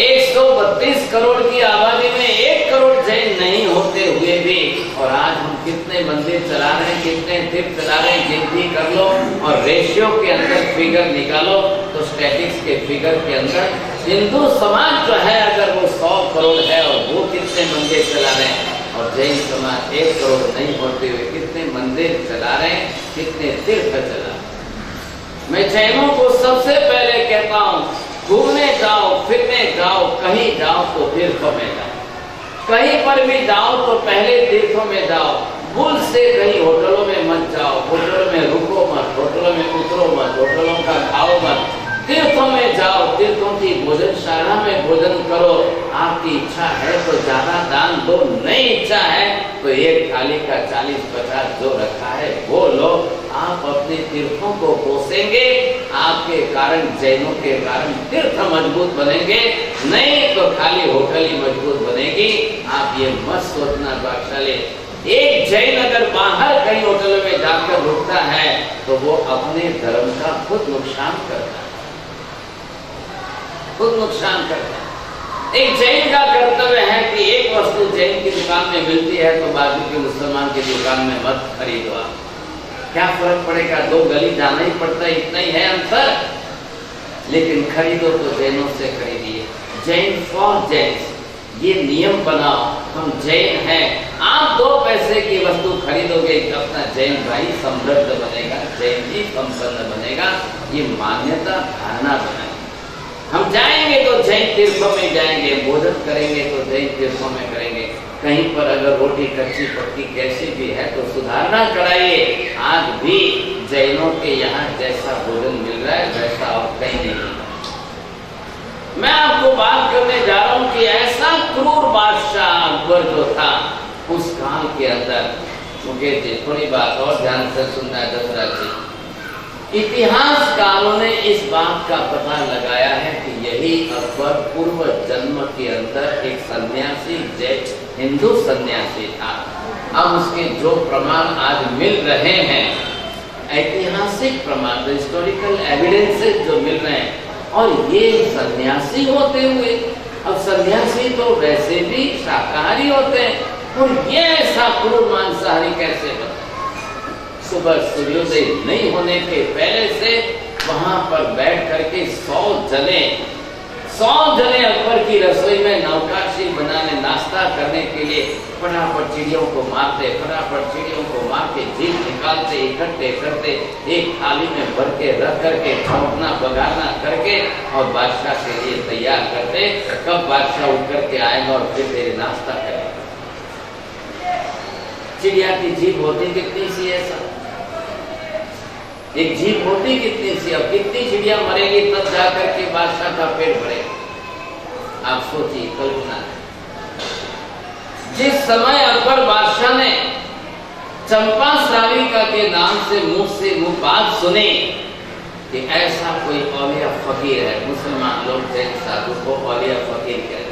S1: 132 करोड़ की आबादी में 1 करोड़ जैन नहीं होते हुए भी, और आज हम कितने मंदिर चला रहे हैं, कितने तीर्थ चला रहे हैं, गिनती कर लो और रेशियो के अंदर फिगर निकालो तो स्टैटिक्स के फिगर के अंदर हिंदू समाज जो है अगर वो 100 करोड़ है और वो कितने मंदिर चला रहे हैं, और जैन समाज 1 करोड़ नहीं होते हुए कितने मंदिर चला रहे हैं, कितने तीर्थ चला रहे हैं। मैं जैनों को सबसे पहले कहता हूँ, घूमने जाओ, फिरने जाओ, कहीं जाओ तो तीर्थों में जाओ, कहीं पर भी जाओ तो पहले तीर्थों में जाओ। भूल से कहीं होटलों में मत जाओ, होटलों में रुको मत, होटलों में उतरो मत, होटलों का खाओ मत, तीर्थों में जाओ, तीर्थों की भोजनशाला में भोजन करो। आपकी इच्छा है तो ज्यादा दान दो, नहीं इच्छा है तो एक थाली का 40-50 जो रखा है वो लो। आप अपने तीर्थों को पोसेंगे, आपके कारण, जैनों के कारण तीर्थ मजबूत बनेंगे, नहीं तो खाली होटल ही मजबूत बनेगी। आप ये मत सोचना भाग्यशाली, एक जैन अगर बाहर कहीं होटल में जाकर रुकता है तो वो अपने धर्म का खुद नुकसान करता है, खुद नुकसान करता है। एक जैन का कर्तव्य है कि एक वस्तु जैन की दुकान में मिलती है तो बाजू के मुसलमान की दुकान में मत खरीदो। आप क्या फर्क पड़ेगा, 2 गली जाना ही पड़ता है, इतना ही है अंतर। लेकिन खरीदो तो जैनों से खरीदिए, जैन फॉर जैन, ये नियम बनाओ। हम जैन हैं, आप 2 पैसे की वस्तु खरीदोगे, अपना जैन भाई समृद्ध बनेगा, जैन जी संपन्न बनेगा, ये मान्यता धारणा बनाए। हम जाएंगे तो जैन तीर्थों में जाएंगे, भोजन करेंगे तो जैन तीर्थों में करेंगे। कहीं पर अगर रोटी कच्ची पक्की कैसी भी है तो सुधारना कराइए। आज भी जैनों के यहाँ जैसा भोजन मिल रहा है वैसा और कहीं नहीं मिल रहा। मैं आपको बात करने जा रहा हूँ कि ऐसा क्रूर बादशाह अकबर जो था उस काल के अंदर, मुकेश जी थोड़ी बात और ध्यान से सुनना है दशरथ जी। इतिहासकारों ने इस बात का पता लगाया है कि यही अकबर पूर्व जन्म के अंदर एक सन्यासी, जैन हिंदू सन्यासी था। अब उसके जो प्रमाण आज मिल रहे हैं, ऐतिहासिक प्रमाण, हिस्टोरिकल एविडेंसेस जो मिल रहे हैं, और ये सन्यासी होते हुए, अब सन्यासी तो वैसे भी शाकाहारी होते हैं, और ये ऐसा क्रूर मांसाहारी कैसे बने? सुबह सूर्योदय नहीं होने के पहले से वहां पर बैठ करके 100 जने अकबर की रसोई में नौकाशी बनाने, नाश्ता करने के लिए फटाफट चिड़ियों को मारते, फटाफट चिड़ियों को मार के जीभ निकालते, इकट्ठे करते, एक थाली में भर के रख करके छौंकना बघारना करके और बादशाह के लिए तैयार करते। कब बादशाह उठ करके आएगा और फिर तेरे नाश्ता करेगा। चिड़िया की जीभ होती कितनी सी है सर, एक जीभ होती कितनी सी, अब कितनी चिड़िया मरेगी तब जाकर के बादशाह का पेट भरेगा। आप सोचिए, कल्पना। जिस समय अकबर बादशाह ने चंपा श्राविका के नाम से मुंह बात सुनी कि ऐसा कोई औलिया फकीर है, मुसलमान लोग जैन साधु को औलिया फकीर कहते हैं,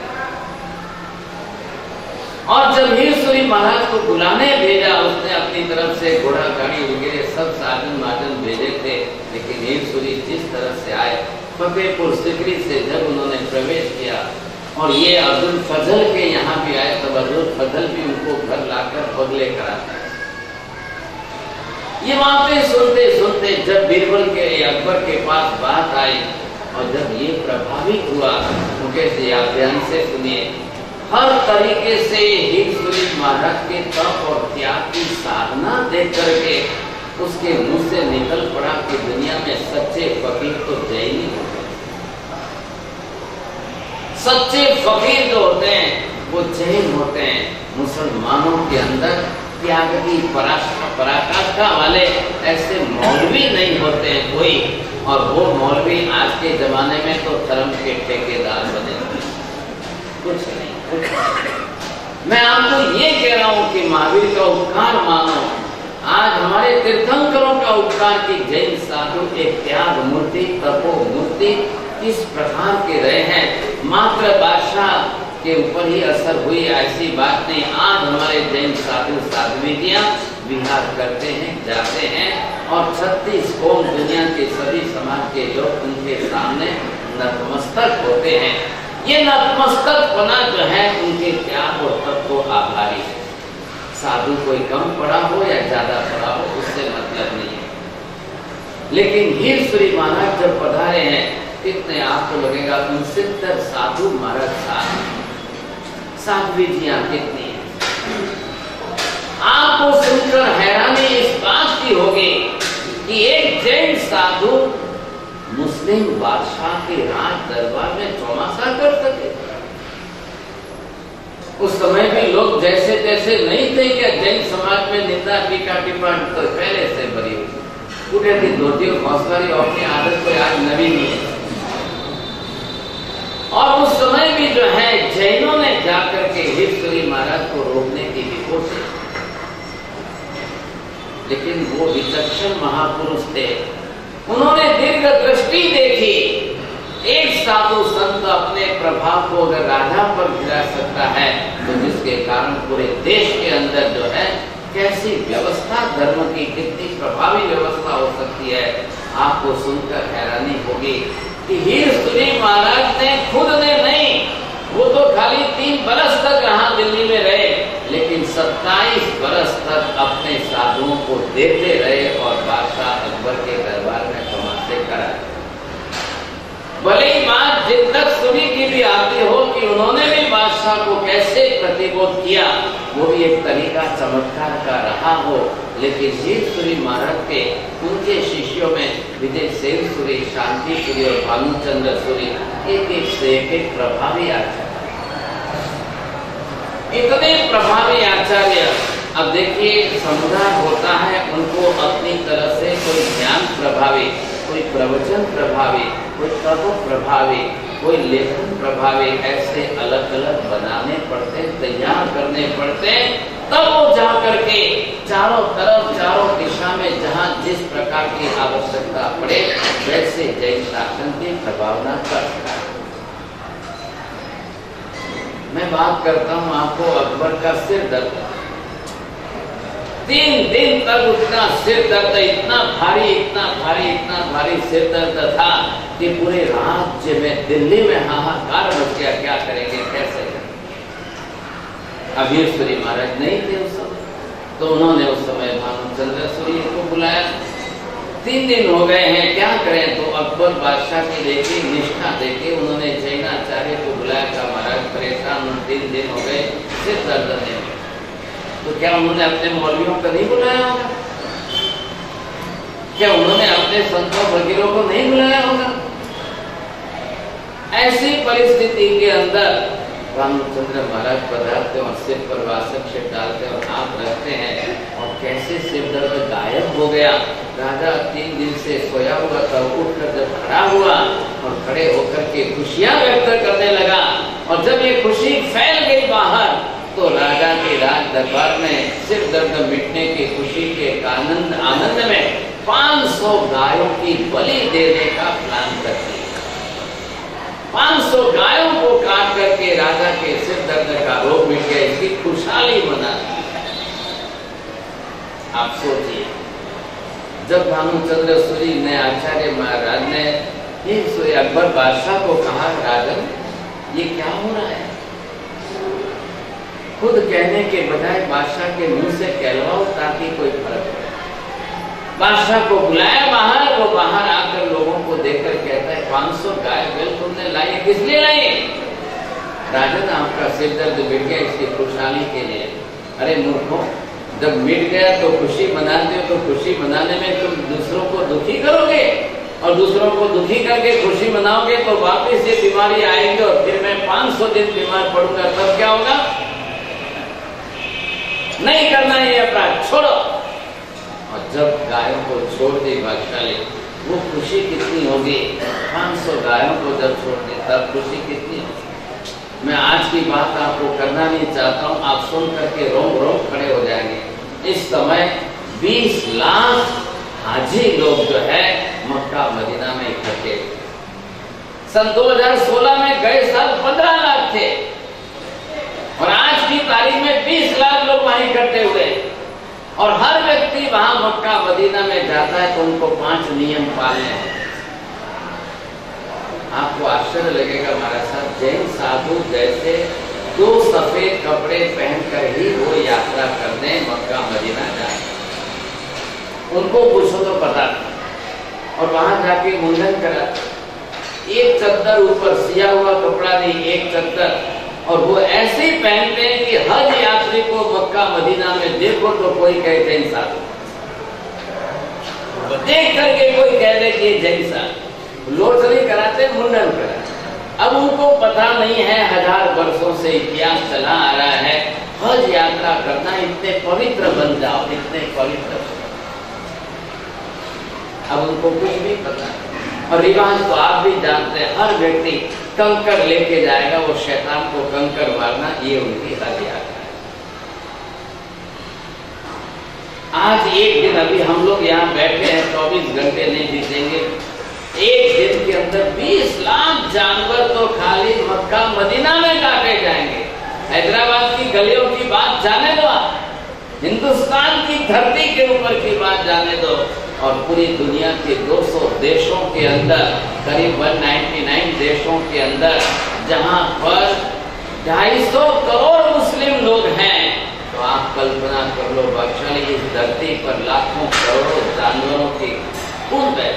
S1: और जब हीरसूरी महाराज को बुलाने भेजा, उसने अपनी तरफ से घोड़ा गाड़ी वगैरह सब साधन माधन भेजे थे, लेकिन हीरसूरी जिस तरह से आए, फतेहपुर सिकरी से जब उन्होंने प्रवेश किया और ये अब्दुल फजल के यहाँ भी आए, तब अब्दुल फजल भी उनको घर लाकर बगले कराते। ये बातें सुनते सुनते जब बीरबल के अकबर के पास बात आई और जब ये प्रभावित हुआ, मुकेश जी आप ध्यान से सुनिए, हर तरीके से हीरसूरी महाराज के तप और त्याग की साधना देख करके उसके मुंह से निकल पड़ा कि दुनिया में सच्चे फकीर तो जैन ही होते हैं। सच्चे फकीर जो होते हैं वो जैन होते हैं। मुसलमानों के अंदर त्याग की पराकाष्ठा वाले ऐसे मौलवी नहीं होते हैं कोई, और वो मौलवी आज के जमाने में तो धर्म के ठेकेदार बने कुछ नहीं। मैं आपको ये कह रहा हूं कि महावीर का उपकार मानो। आज हमारे तीर्थंकरों का उपकार की जैन साधु एक त्याग मूर्ति, तपो मूर्ति किस प्रकार के रहे हैं। मात्र बादशाह के ऊपर ही असर हुई ऐसी बात नहीं। आज हमारे जैन साधु साध्वियां विहार करते हैं, जाते हैं, और 36 कोण दुनिया के सभी समाज के लोग उनके सामने नतमस्तक होते हैं। ये नतमस्तक पना जो है उनके त्याग और तप को आभारी है। साधु कोई कम पड़ा हो या ज्यादा पड़ा हो, उससे मतलब नहीं है। लेकिन हीरसुरी महाराज जब पधारे हैं, कितने आपको लगेगा 69 साधु महाराज साध्वी जियां कितनी है। आपको सुनकर हैरानी इस बात की होगी कि एक जैन साधु मुस्लिम बादशाह के राज दरबार में चौमासा कर सके। उस समय भी लोग जैसे तैसे नहीं थे क्या? जैन समाज में निंदा टीका टिप्पणी तो पहले से बड़ी हुई। पूरे दिन धोती और हौसला अपनी आदत को आज नवी नहीं है। और उस समय भी जो है जैनों ने जाकर के हीरसुरी महाराज को रोकने की भी कोशिश, लेकिन वो विचक्षण महापुरुष थे। उन्होंने दीर्घ दृष्टि देखी। एक साधु संत अपने प्रभाव को अगर राजा पर गिरा सकता है, तो जिसके कारण पूरे देश के अंदर जो है कैसी व्यवस्था, धर्म की कितनी प्रभावी व्यवस्था हो सकती है, आपको सुनकर हैरानी होगी कि हीरसुरी महाराज ने खुद ने नहीं, वो तो खाली 3 बरस तक यहाँ दिल्ली में रहे, लेकिन 27 बरस तक अपने साधुओं को देते रहे और बादशाह अकबर के दरबार में तमाशे कराए। भले ही बात जिन तक सुनी की भी आती हो कि उन्होंने भी बादशाह को कैसे प्रतिबोध किया, वो भी एक तरीका चमत्कार का रहा हो, लेकिन हीरसुरी महाराज के उनके शिष्यों में विजय सेन सूरी, शांति सूरी और भानुचंद्र सूरी एक से एक प्रभावी आचार्य, इतने प्रभावी आचार्य। अब देखिए, समुदाय होता है, उनको अपनी तरह से कोई ज्ञान प्रभावी, कोई प्रवचन प्रभावी, कोई तत्व प्रभावी, कोई लेखन प्रभावी, ऐसे अलग अलग बनाने पड़ते, तैयार करने पड़ते, तब वो जा करके चारों तरफ, चारों दिशा में जहाँ जिस प्रकार की आवश्यकता पड़े वैसे जैन शासन की प्रभावना कर सकता है। मैं बात करता हूँ आपको अकबर का सिर दर्द। 3 दिन तक उतना सिर दर्द, इतना भारी, इतना भारी, इतना भारी सिर दर्द था कि पूरे राज्य में, दिल्ली में हाहाकार मच गया। क्या करेंगे, कैसे करेंगे? अब हीरसुरी महाराज नहीं थे उस समय, तो उन्होंने उस समय भानुचंद्र सूरी को बुलाया। 3 दिन हो गए हैं, क्या करें? तो अकबर बादशाह की देखी निष्ठा देखे उन्होंने जैनाचार्य को बुलाया। कहा, महाराज परेशान, 3 दिन हो गए, सिर दर्द नहीं। तो क्या उन्होंने अपने मौलवियों को नहीं बुलाया होगा? क्या उन्होंने अपने संतों फकीरों को नहीं बुलाया होगा? ऐसी परिस्थिति के अंदर भानुचंद्र महाराज पधारते और सिर पर वासक से डालते और हाथ रखते हैं, और कैसे सिर दर्द गायब हो गया। राजा 3 दिन से सोया हुआ था, उठकर जब खड़ा हुआ और खड़े होकर के खुशियां व्यक्त करने लगा, और जब ये खुशी फैल गई बाहर, तो राजा के राज दरबार में सिर दर्द मिटने की खुशी के आनंद में 500 गायों की बलि देने का प्लान कर दिया। 500 गायों को काट करके राजा के सिर दर्द का रोग मिट गया, इसकी खुशहाली मना। आप सोचिए, जब भानुचंद्र सूरी ने, आचार्य महाराज ने हीरसुरी अकबर बादशाह को कहा, राजन ये क्या हो रहा है? खुद कहने के बजाय बादशाह के मुंह से कहलवाओ ताकि कोई फर्क पड़े। बादशाह को बुलाया बाहर, वो बाहर आकर लोगों को देखकर कहता है, 500 गाय बैल तुमने लाई, किस लिए लाई? राजन आपका सिर दर्द मिट गया, इसकी खुशहाली के लिए। अरे मूर्खों, जब मिट गया तो खुशी मनाते हो, तो खुशी मनाने में तुम दूसरों को दुखी करोगे, और दूसरों को दुखी करके खुशी मनाओगे तो वापिस ये बीमारी आएगी, और फिर मैं 500 दिन बीमार पड़ूंगा, तब क्या होगा? नहीं करना ये अपराध, छोड़ो। और जब गायों को छोड़ दी बादशाह ने, वो खुशी कितनी होगी? 500 गायों को जब छोड़ दी, तब खुशी कितनी होगी? मैं आज की बात आपको करना नहीं चाहता हूँ, आप सुन करके रोम रोम खड़े हो जाएंगे। इस समय 20 लाख हाजी लोग जो है मक्का मदीना में इकट्ठे। सन 2016 में गए साल 15 लाख थे, और आज की तारीख में 20 लाख लोग वहां इकट्ठे हुए, और हर व्यक्ति वहां मक्का मदीना में जाता है तो उनको 5 नियम पालने हैं। आपको आश्चर्य लगेगा महाराज साहब, जैन साधु जैसे दो सफेद कपड़े पहनकर ही वो यात्रा करने मक्का मदीना जाए। उनको पूछो तो पता था। और वहां जाके मुंडन करा, एक चद्दर ऊपर सिया हुआ कपड़ा नहीं, एक चद्दर, और वो ऐसे ही पहनते हैं कि हज यात्री को मक्का मदीना में देखो तो कोई कहे जैन साहब, देख करके कोई कह दे कि जैन साहब। लोटरी कराते, मुंडन करा। अब उनको पता नहीं है, 1000 वर्षों से इतिहास चला आ रहा है, हज यात्रा करना, इतने पवित्र बन जाओ, इतने पवित्र। अब उनको कुछ भी पता नहीं। और रिवाज तो आप भी जानते हैं, हर व्यक्ति कंकर लेके जाएगा, वो शैतान को कंकर मारना, ये उनकी हज यात्रा है। आज एक दिन, अभी हम लोग यहाँ बैठे हैं, 24 घंटे नहीं बीतेंगे, एक दिन के अंदर 20 लाख जानवर तो खाली मक्का मदीना में काटे जाएंगे। हैदराबाद की गलियों की बात जाने दो, आप हिंदुस्तान की धरती के ऊपर की बात जाने दो, और पूरी दुनिया के 200 देशों के अंदर, करीब 199 देशों के अंदर, जहां पर 250 करोड़ मुस्लिम लोग हैं, तो आप कल्पना कर लो बख्शाली, इस धरती पर लाखों करोड़ों जानवरों की खून बह।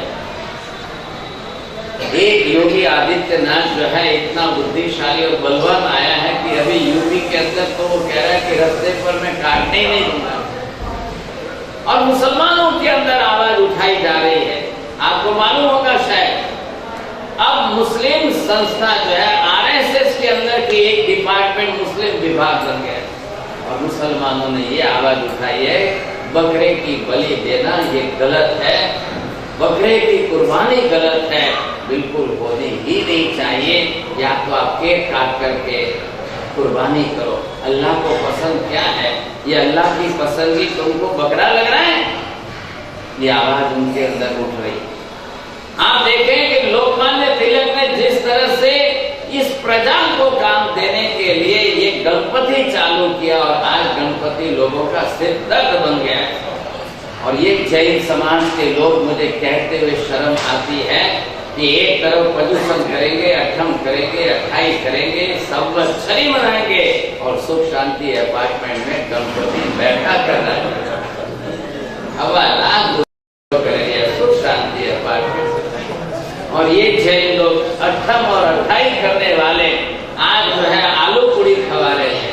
S1: एक योगी आदित्यनाथ जो है इतना बुद्धिशाली और बलवान आया है कि अभी यूपी के अंदर तो वो कह रहा है कि रास्ते पर मैं काटने ही नहीं दूंगा, और मुसलमानों के अंदर आवाज उठाई जा रही है। आपको मालूम होगा शायद, अब मुस्लिम संस्था जो है आरएसएस के अंदर की एक डिपार्टमेंट मुस्लिम विभाग बन गया, और मुसलमानों ने ये आवाज उठाई है, बकरे की बलि देना ये गलत है, बकरे की कुर्बानी गलत है, बिल्कुल होनी ही नहीं चाहिए। या तो आप केक काट करके कुर्बानी करो। अल्लाह को पसंद क्या है? ये अल्लाह की पसंदगी तुमको बकरा लग रहा है? ये आवाज उनके अंदर उठ रही। आप देखें कि लोकमान्य तिलक ने जिस तरह से इस प्रजा को काम देने के लिए ये गणपति चालू किया, और आज गणपति लोगों का सिर दर्द बन गया है। और ये जैन समाज के लोग मुझे कहते हुए शर्म आती है कि एक तरफ प्रदूषण करेंगे, अठम करेंगे, 28 करेंगे, संवत्सरी मनाएंगे, और सुख शांति अपार्टमेंट में गणपति बैठा कर रहा है। करेंगे सुख शांति अपार्टमेंट। और ये जैन लोग अठम और 28 करने वाले आज जो है आलू पूरी खवा रहे हैं।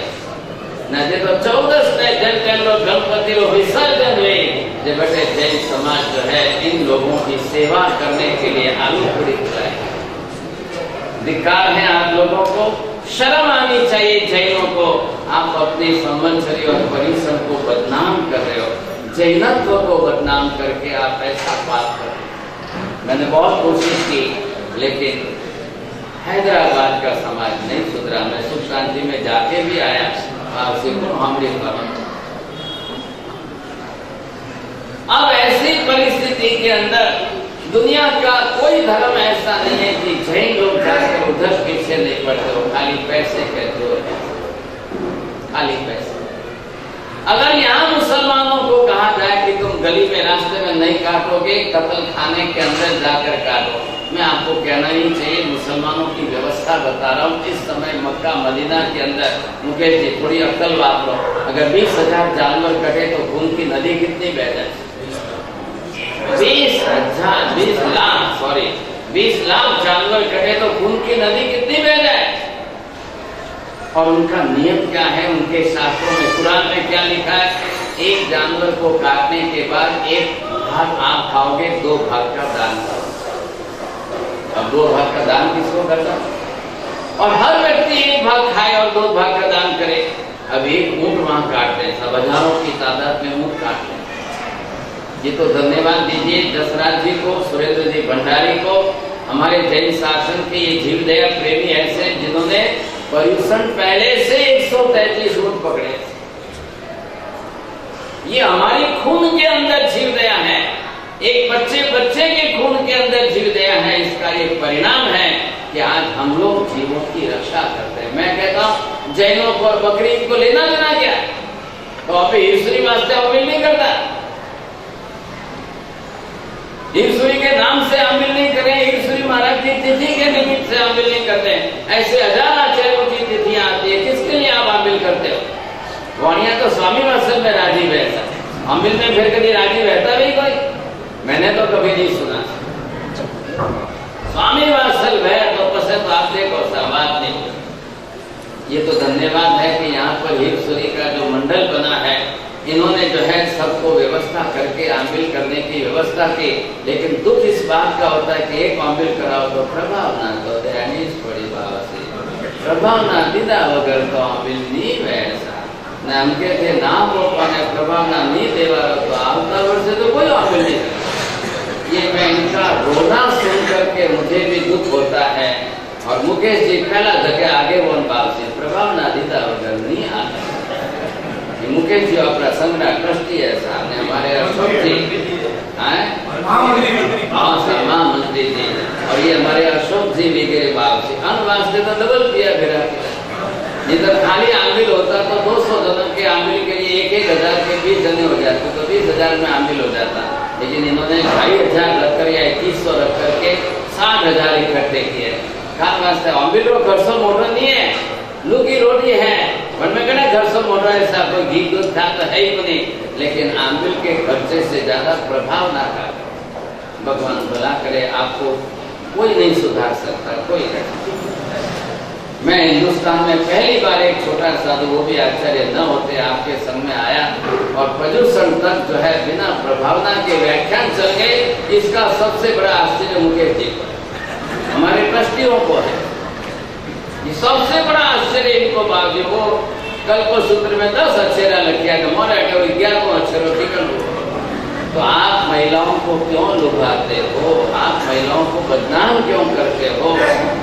S1: न तो 14 जन लोग गणपति लोग विसर्जन हुए, जब बटे जैन समाज जो है इन लोगों की सेवा करने के लिए आलू पूरी खिलाए। धिक्कार है आप लोगों को, शर्म आनी चाहिए जैनों को। आप अपने संवत्सरी और परिसर को बदनाम कर रहे हो, जैनत्व को बदनाम करके आप ऐसा बात कर रहे हो। मैंने बहुत कोशिश की, लेकिन हैदराबाद का समाज नहीं सुधरा। मैं सुख शांति में जाके भी आया, आपसे अब ऐसी परिस्थिति के अंदर दुनिया का कोई धर्म ऐसा नहीं है कि जैन लोग जाकर उधर पीछे नहीं पड़ते हो, खाली पैसे कहते हो, खाली पैसे। अगर यहाँ मुसलमानों को कहा जाए कि तुम गली में रास्ते में नहीं काटोगे, कत्ल खाने के अंदर जाकर काटो, मैं आपको कहना ही चाहिए, मुसलमानों की व्यवस्था बता रहा हूँ। इस समय मक्का मदीना के अंदर, मुकेश जी थोड़ी अक्ल बात लो, अगर 20,000 जानवर कटे तो खून की नदी कितनी बह जाए? 20 लाख जानवर कटे तो खून की नदी कितनी बह जाए? और उनका नियम क्या है? उनके शास्त्रों में, कुरान में क्या लिखा है? एक जानवर को काटने के बाद 1 भाग आप खाओगे, 2 भाग का दान करो। अब 2 भाग का दान किसको करना? और हर व्यक्ति 1 भाग खाए और 2 भाग का दान करे। अब एक ऊंट वहां काटते हैं, सब हजारों की तादाद में ऊंट काटते हैं। ये तो धन्यवाद दीजिए दशराज जी को, सुरेंद्र जी भंडारी को, हमारे जैन शासन के ये जीवदया प्रेमी ऐसे जिन्होंने पर्यूषण पहले से 133 ऊंट पकड़े। ये हमारी खून के अंदर जीवदया है, एक बच्चे के खून के अंदर जीवदया है। इसका एक परिणाम है कि आज हम लोग जीवों की रक्षा करते हैं। मैं कहता हूँ जैनों को और बकरीद को लेना देना क्या? तो अभी हिस्ट्री वास्ते अपील नहीं करता। ईश्वरी के नाम से आमिल नहीं करें, ईश्वरी महाराज की तिथि के निमित्त से आमिल नहीं करते हैं। ऐसे हजार आचार्यों की तिथियां आती है, किसके लिए आप आमिल करते हो? वाणिया तो स्वामी वात्सल में राजीव है, ऐसा आमिल में फिर कभी राजीव रहता भी कोई? मैंने तो कभी नहीं सुना। स्वामी वात्सल है तो पसंद आप देखो, बात नहीं। ये तो धन्यवाद है कि यहाँ पर ईश्वरी का जो मंडल बना है, इन्होंने जो है सबको व्यवस्था करके आमिल करने की व्यवस्था की। लेकिन दुख इस बात का होता है कि एक आमिल कराओ तो प्रभाव ना तो दयानीश पड़ी बाबा से प्रभाव ना दीदा वगर तो आमिल नहीं वैसा न हमके थे नाम रोकने प्रभाव ना नहीं देवा तो आवता वर्ष से तो कोई आमिल नहीं करता। ये मैं इनका रोना सुन करके मुझे भी दुख होता है। और मुकेश जी पहला जगह आगे वो बाप से प्रभाव ना दीदा वगर नहीं आता। मुकेश जी अपना संग्रह ट्रस्टी है सामने हमारे अशोक जी महामंत्री जी, और ये हमारे अशोक जी भी गए बाप से अनवास्ते तो डबल किया फिर जिधर खाली आमिल होता तो 200 जनों के आमिल के लिए 1,000 के 20 जने हो जाते तो 20,000 में आमिल हो जाता। लेकिन इन्होंने 2,500 रखकर या 2100 रख करके 60,000 इकट्ठे किए। खान वास्ते आमिल रो खर्चो मोटो नहीं है, लुकी रोटी है मन में कहना घर से मोटा ऐसा कोई घी दूध था तो है ही नहीं, लेकिन आमिल के खर्चे से ज्यादा प्रभाव ना कर। भगवान भला करे, आपको कोई नहीं सुधार सकता, कोई नहीं। मैं हिंदुस्तान में पहली बार एक छोटा साधु, वो भी आचार्य न होते, आपके संग में आया और प्रदूषण तक जो है बिना प्रभावना के व्याख्यान चल गए। इसका सबसे बड़ा आश्चर्य मुकेश जी को, हमारे ट्रस्टियों को है। ये सबसे बड़ा आश्चर्य इनको बाबू वो कल्प सूत्र में 10 अक्षर लिखा है, मोरा 11 अक्षरों की कर। तो आप महिलाओं को क्यों लुभाते हो? आप महिलाओं को बदनाम क्यों करते हो?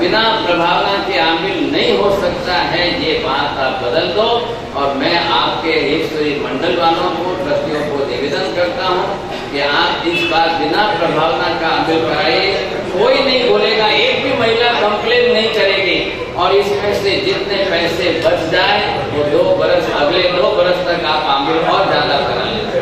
S1: बिना प्रभावना के आमिल नहीं हो सकता है, ये बात आप बदल दो। और मैं आपके ईश्वरी मंडल वालों को, ट्रस्टियों को निवेदन करता हूँ कि आप इस बार बिना प्रभावना का आमिल कराइए। कोई नहीं बोलेगा, एक भी महिला कंप्लेन नहीं करेगी। और इसमें से जितने पैसे बच जाए वो 2 बरस, अगले 2 बरस तक आप आमिल और ज्यादा करा लेते,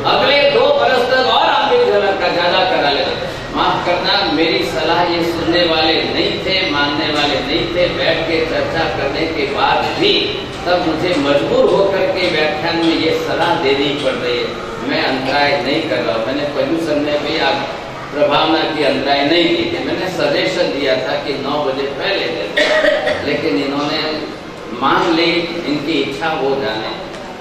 S1: अगले 2 बरस तक और आमिल का ज्यादा करा लेते। माफ करना, मेरी सलाह ये सुनने वाले नहीं थे, मानने वाले नहीं थे। बैठ के चर्चा करने के बाद भी तब मुझे मजबूर होकर के व्याख्यान में ये सलाह देनी पड़ रही है। मैं अंतराय नहीं कर रहा हूँ। मैंने प्रदूषण में भी आप प्रभावना की अंतराय नहीं की थी। मैंने सजेशन दिया था कि 9 बजे पहले दे, लेकिन इन्होंने मान ली, इनकी इच्छा हो जाने।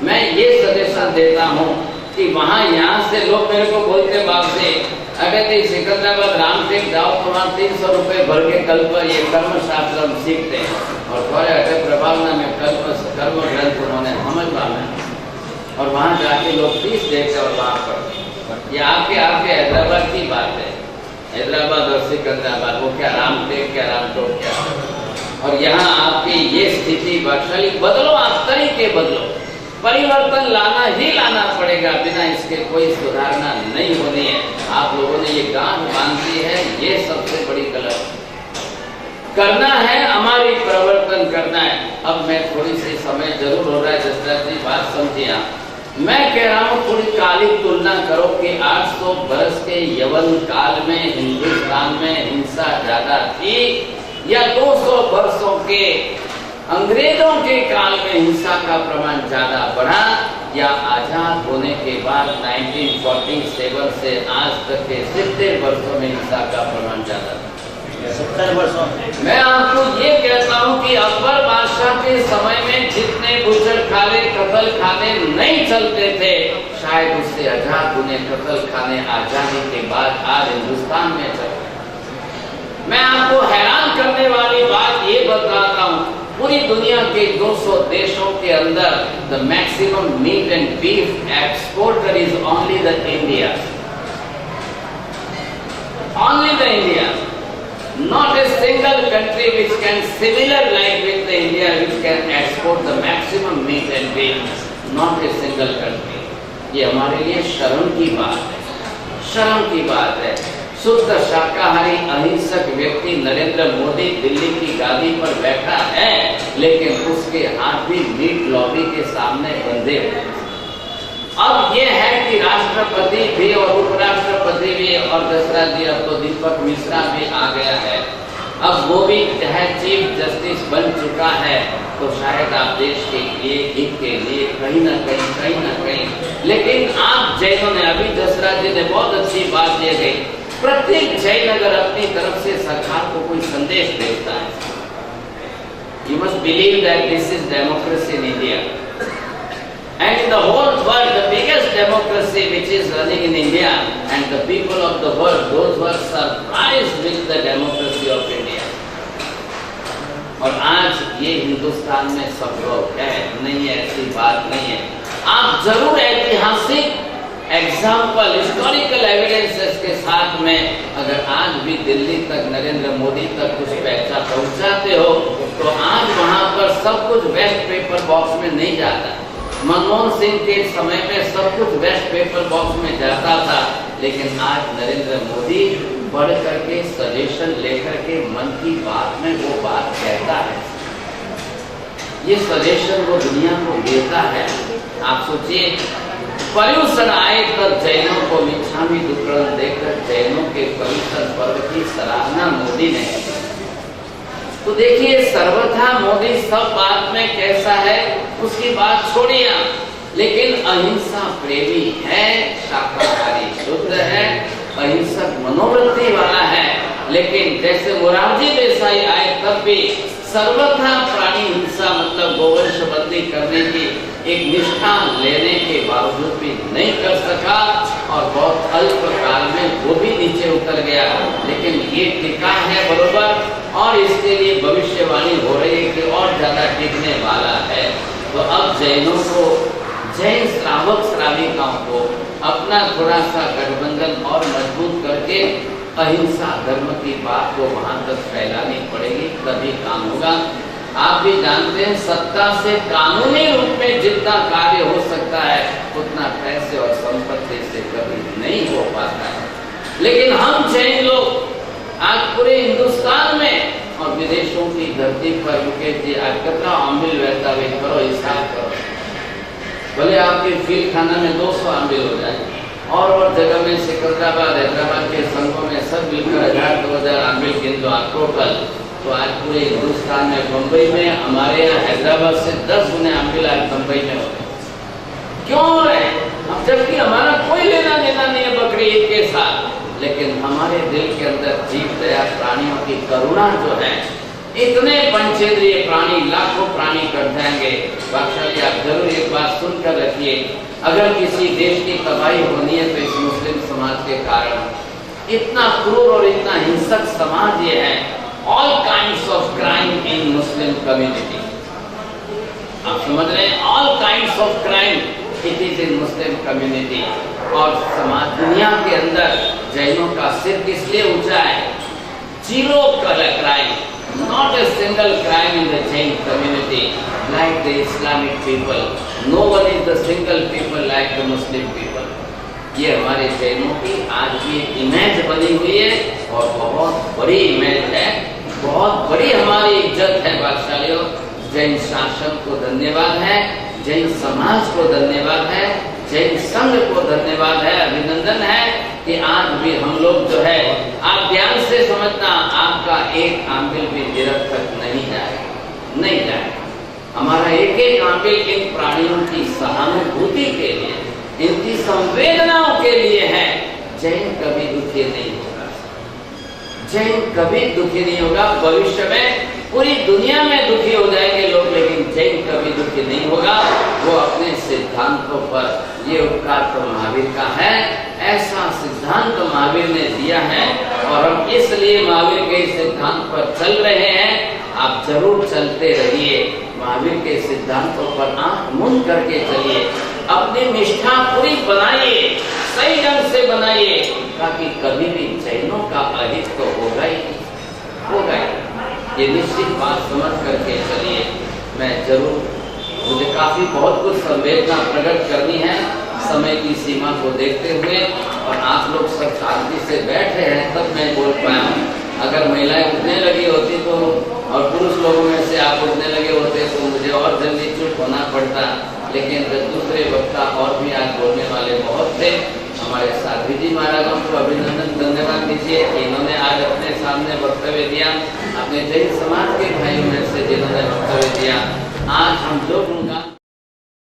S1: मैं ये सजेशन देता हूँ कि वहाँ यहाँ से लोग मेरे को बोलते बाप से, अगर सिकंदराबाद रामटेक जाओ तो वहाँ 300 रुपये भर के कल्प ये कर्म शास्त्र हम सीखते हैं। और थोड़े अटक प्रभावना में कर्म ग्रंथ उन्होंने समझवा में, और वहाँ जाके लोग फीस देते और वहाँ पर ये आपके हैदराबाद की बात है। हैदराबाद और सिकंदराबाद, वो क्या रामटेक क्या रामटोक क्या। और यहाँ आपकी ये स्थिति वैशाली बदलो, आप तरीके बदलो। परिवर्तन लाना ही लाना पड़ेगा, बिना इसके कोई सुधारना नहीं होनी है। आप लोगों ने ये गांठ बांधी है, ये सबसे बड़ी गलत करना है। हमारी परिवर्तन करना है। अब मैं थोड़ी सी समय जरूर हो रहा है, जसराज जी बात समझिए आप। मैं कह रहा हूँ थोड़ी कालिक तुलना करो कि 800 बरस के यवन काल में हिंदुस्तान में हिंसा ज्यादा थी, या 200 वर्षों के अंग्रेजों के काल में हिंसा का प्रमाण ज्यादा बढ़ा, या आजाद होने के बाद 1947 से आज तक के 70 वर्षों में हिंसा का प्रमाण ज्यादा था।
S4: 70 वर्षों।
S1: मैं आपको ये कहता हूँ कि अकबर बादशाह के समय में जितने बुचड़ खाने कत्ल खाने नहीं चलते थे, शायद उससे आजाद होने कत्ल खाने आजादी के बाद आज हिंदुस्तान में चलते। मैं आपको हैरान करने वाली बात ये बताता हूँ, पूरी दुनिया के 200 देशों के अंदर the maximum meat and beef exporter is only the India, only the India. Not a single country which can similar like with the India which can export the maximum meat and beef. Not a single country. ये हमारे लिए शर्म की बात है, शर्म की बात है। शुद्ध शाकाहारी अहिंसक व्यक्ति नरेंद्र मोदी दिल्ली की गादी पर बैठा है, लेकिन उसके हाथ भी मीट लॉबी के सामने बंधे हुए। अब ये है कि राष्ट्रपति भी और उपराष्ट्रपति मिश्रा जी, अब तो दीपक मिश्रा भी आ गया है, अब वो भी है चीफ जस्टिस बन चुका है, तो शायद आप देश के लिए, हित के लिए कहीं ना कहीं, लेकिन आप जैनों ने, अभी दशरथ जी ने बहुत अच्छी बात दे गई, प्रत्येक जैन अगर अपनी तरफ से सरकार को कोई संदेश देता है, you must believe that this is democracy in India. And in the whole world, the biggest democracy which is running in India, and the people of the world, those who are surprised with the democracy of India. और आज ये हिंदुस्तान में सब लोग है, नहीं है ऐसी बात नहीं है। आप जरूर ऐतिहासिक एग्जाम्पल, हिस्टोरिकल एविडेंसेस के साथ में अगर आज भी दिल्ली तक, नरेंद्र मोदी तक कुछ पैसा पहुंचाते हो, तो आज वहां पर सब कुछ वेस्ट पेपर बॉक्स में नहीं जाता। मनमोहन सिंह के समय में सब कुछ वेस्ट पेपर बॉक्स में जाता था, लेकिन आज नरेंद्र मोदी बढ़ करके सजेशन लेकर के मन की बात में वो बात कहता है, ये सजेशन वो दुनिया को देता है। आप सोचिए, पर्यूषण आए तब जैनों को मिच्छामि दुक्कड़म देकर जैनों के पर्यूषण पर्व की सराहना मोदी ने की। तो देखिए, सर्वथा मोदी सब बात में कैसा है उसकी बात छोड़िए, लेकिन अहिंसा प्रेमी है, शाकाहारी शुद्ध है, अहिंसक मनोवृत्ति वाला है। लेकिन जैसे मोरारजी देसाई आए तब भी सर्वथा प्राणी हिंसा मतलब गोवंश बंदी करने की एक निष्ठा लेने के बावजूद भी नहीं कर सका, और बहुत अल्प काल में वो भी नीचे उतर गया। लेकिन ये टिका है बरोबर, और इसके लिए भविष्यवाणी हो रही है कि और ज्यादा टिकने वाला है। तो अब जैनों को, जैन श्रावक श्राविकाओं को अपना थोड़ा सा गठबंधन और मजबूत करके अहिंसा धर्म की बात को वहां तक फैलानी पड़ेगी, तभी काम होगा। आप भी जानते हैं, सत्ता से कानूनी रूप में जितना कार्य हो सकता है उतना पैसे और संपत्ति से कभी नहीं हो पाता है। लेकिन हम जैन लोग आज पूरे हिंदुस्तान में और विदेशों की धरती पर, मुकेश जी आज कितना अम्बिल बहता है, करो हिसाब करो, भले आपके फील खाना में 200 अम्बिल हो जाए, और जगह में सिकंदराबाद, हैदराबाद के संघों में सब मिलकर 1000-2000 अम्बिल गिन लो आप टोटल, तो आज पूरे हिंदुस्तान में, बम्बई में हमारे यहाँ हैदराबाद से 10 गुने अम्बिल आज बम्बई में होते। क्यों हो रहे हैं? अब जबकि हमारा कोई लेना देना नहीं है बकरी ईद के साथ, लेकिन हमारे दिल के अंदर जीव दया, प्राणियों की करुणा जो है, इतने पंचेंद्रिय प्राणी, लाखों प्राणी कट जाएंगे। बादशाह, आप जरूर एक बात सुनकर रखिए, अगर किसी देश की तबाही होनी है तो इस मुस्लिम समाज के कारण। इतना क्रूर और इतना हिंसक समाज ये है। All kinds of crime in Muslim community, आप समझ रहे हैं, all kinds of crime it is in Muslim community. और समाज, दुनिया के अंदर जैनों का सिर किस लिए ऊंचा है? Zero crime, not a single crime in the Jain community like the Islamic people. No one is the single people like the Muslim people. ये हमारे जैनों की आज भी इमेज बनी हुई है, और बहुत बड़ी इमेज है, बहुत बड़ी हमारी इज्जत है बादशाहियों। जैन शासन को धन्यवाद है, जैन समाज को धन्यवाद है, जैन संघ को धन्यवाद है, अभिनंदन है कि आज भी हम लोग जो है, आप ध्यान से समझना, आपका एक आंबिल भी निरर्थक नहीं जाएगा, नहीं जाएगा। हमारा एक एक आंबिल इन प्राणियों की सहानुभूति के लिए, इनकी संवेदनाओं के लिए है। जैन कभी दुखी नहीं होगा, जैन कभी दुखी नहीं होगा। भविष्य में पूरी दुनिया में दुखी हो जाएंगे लोग, लेकिन जैन कभी दुखी नहीं होगा। वो अपने सिद्धांतों पर, ये उपकार तो महावीर का है, ऐसा सिद्धांत महावीर ने दिया है, और हम इसलिए महावीर के सिद्धांत पर चल रहे हैं। आप जरूर चलते रहिए, महावीर के सिद्धांतों पर आंख मूंद करके चलिए, अपनी निष्ठा पूरी बनाइए, सही ढंग से बनाइए, ताकि कभी भी जैनों का अहित तो होगा ही, होगा ही। ये निश्चित बात समझ करके चलिए। मैं जरूर, मुझे काफी बहुत कुछ संवेदना प्रकट करनी है समय की सीमा को देखते हुए, और आप लोग सब शांति से बैठे हैं तब मैं बोल पाया हूँ। अगर महिलाएं उठने लगी होती तो, और पुरुष लोगों में से आप उठने लगे होते तो मुझे और जल्दी चुप होना पड़ता, लेकिन दूसरे वक्ता और भी आज बोलने वाले बहुत थे। हमारे साध्वी जी महाराजों को अभिनंदन, धन्यवाद लीजिए, इन्होंने आज अपने सामने वक्तव्य दिया, अपने जैन समाज के भाइयों में से जिन्होंने वक्तव्य दिया। आज हम जो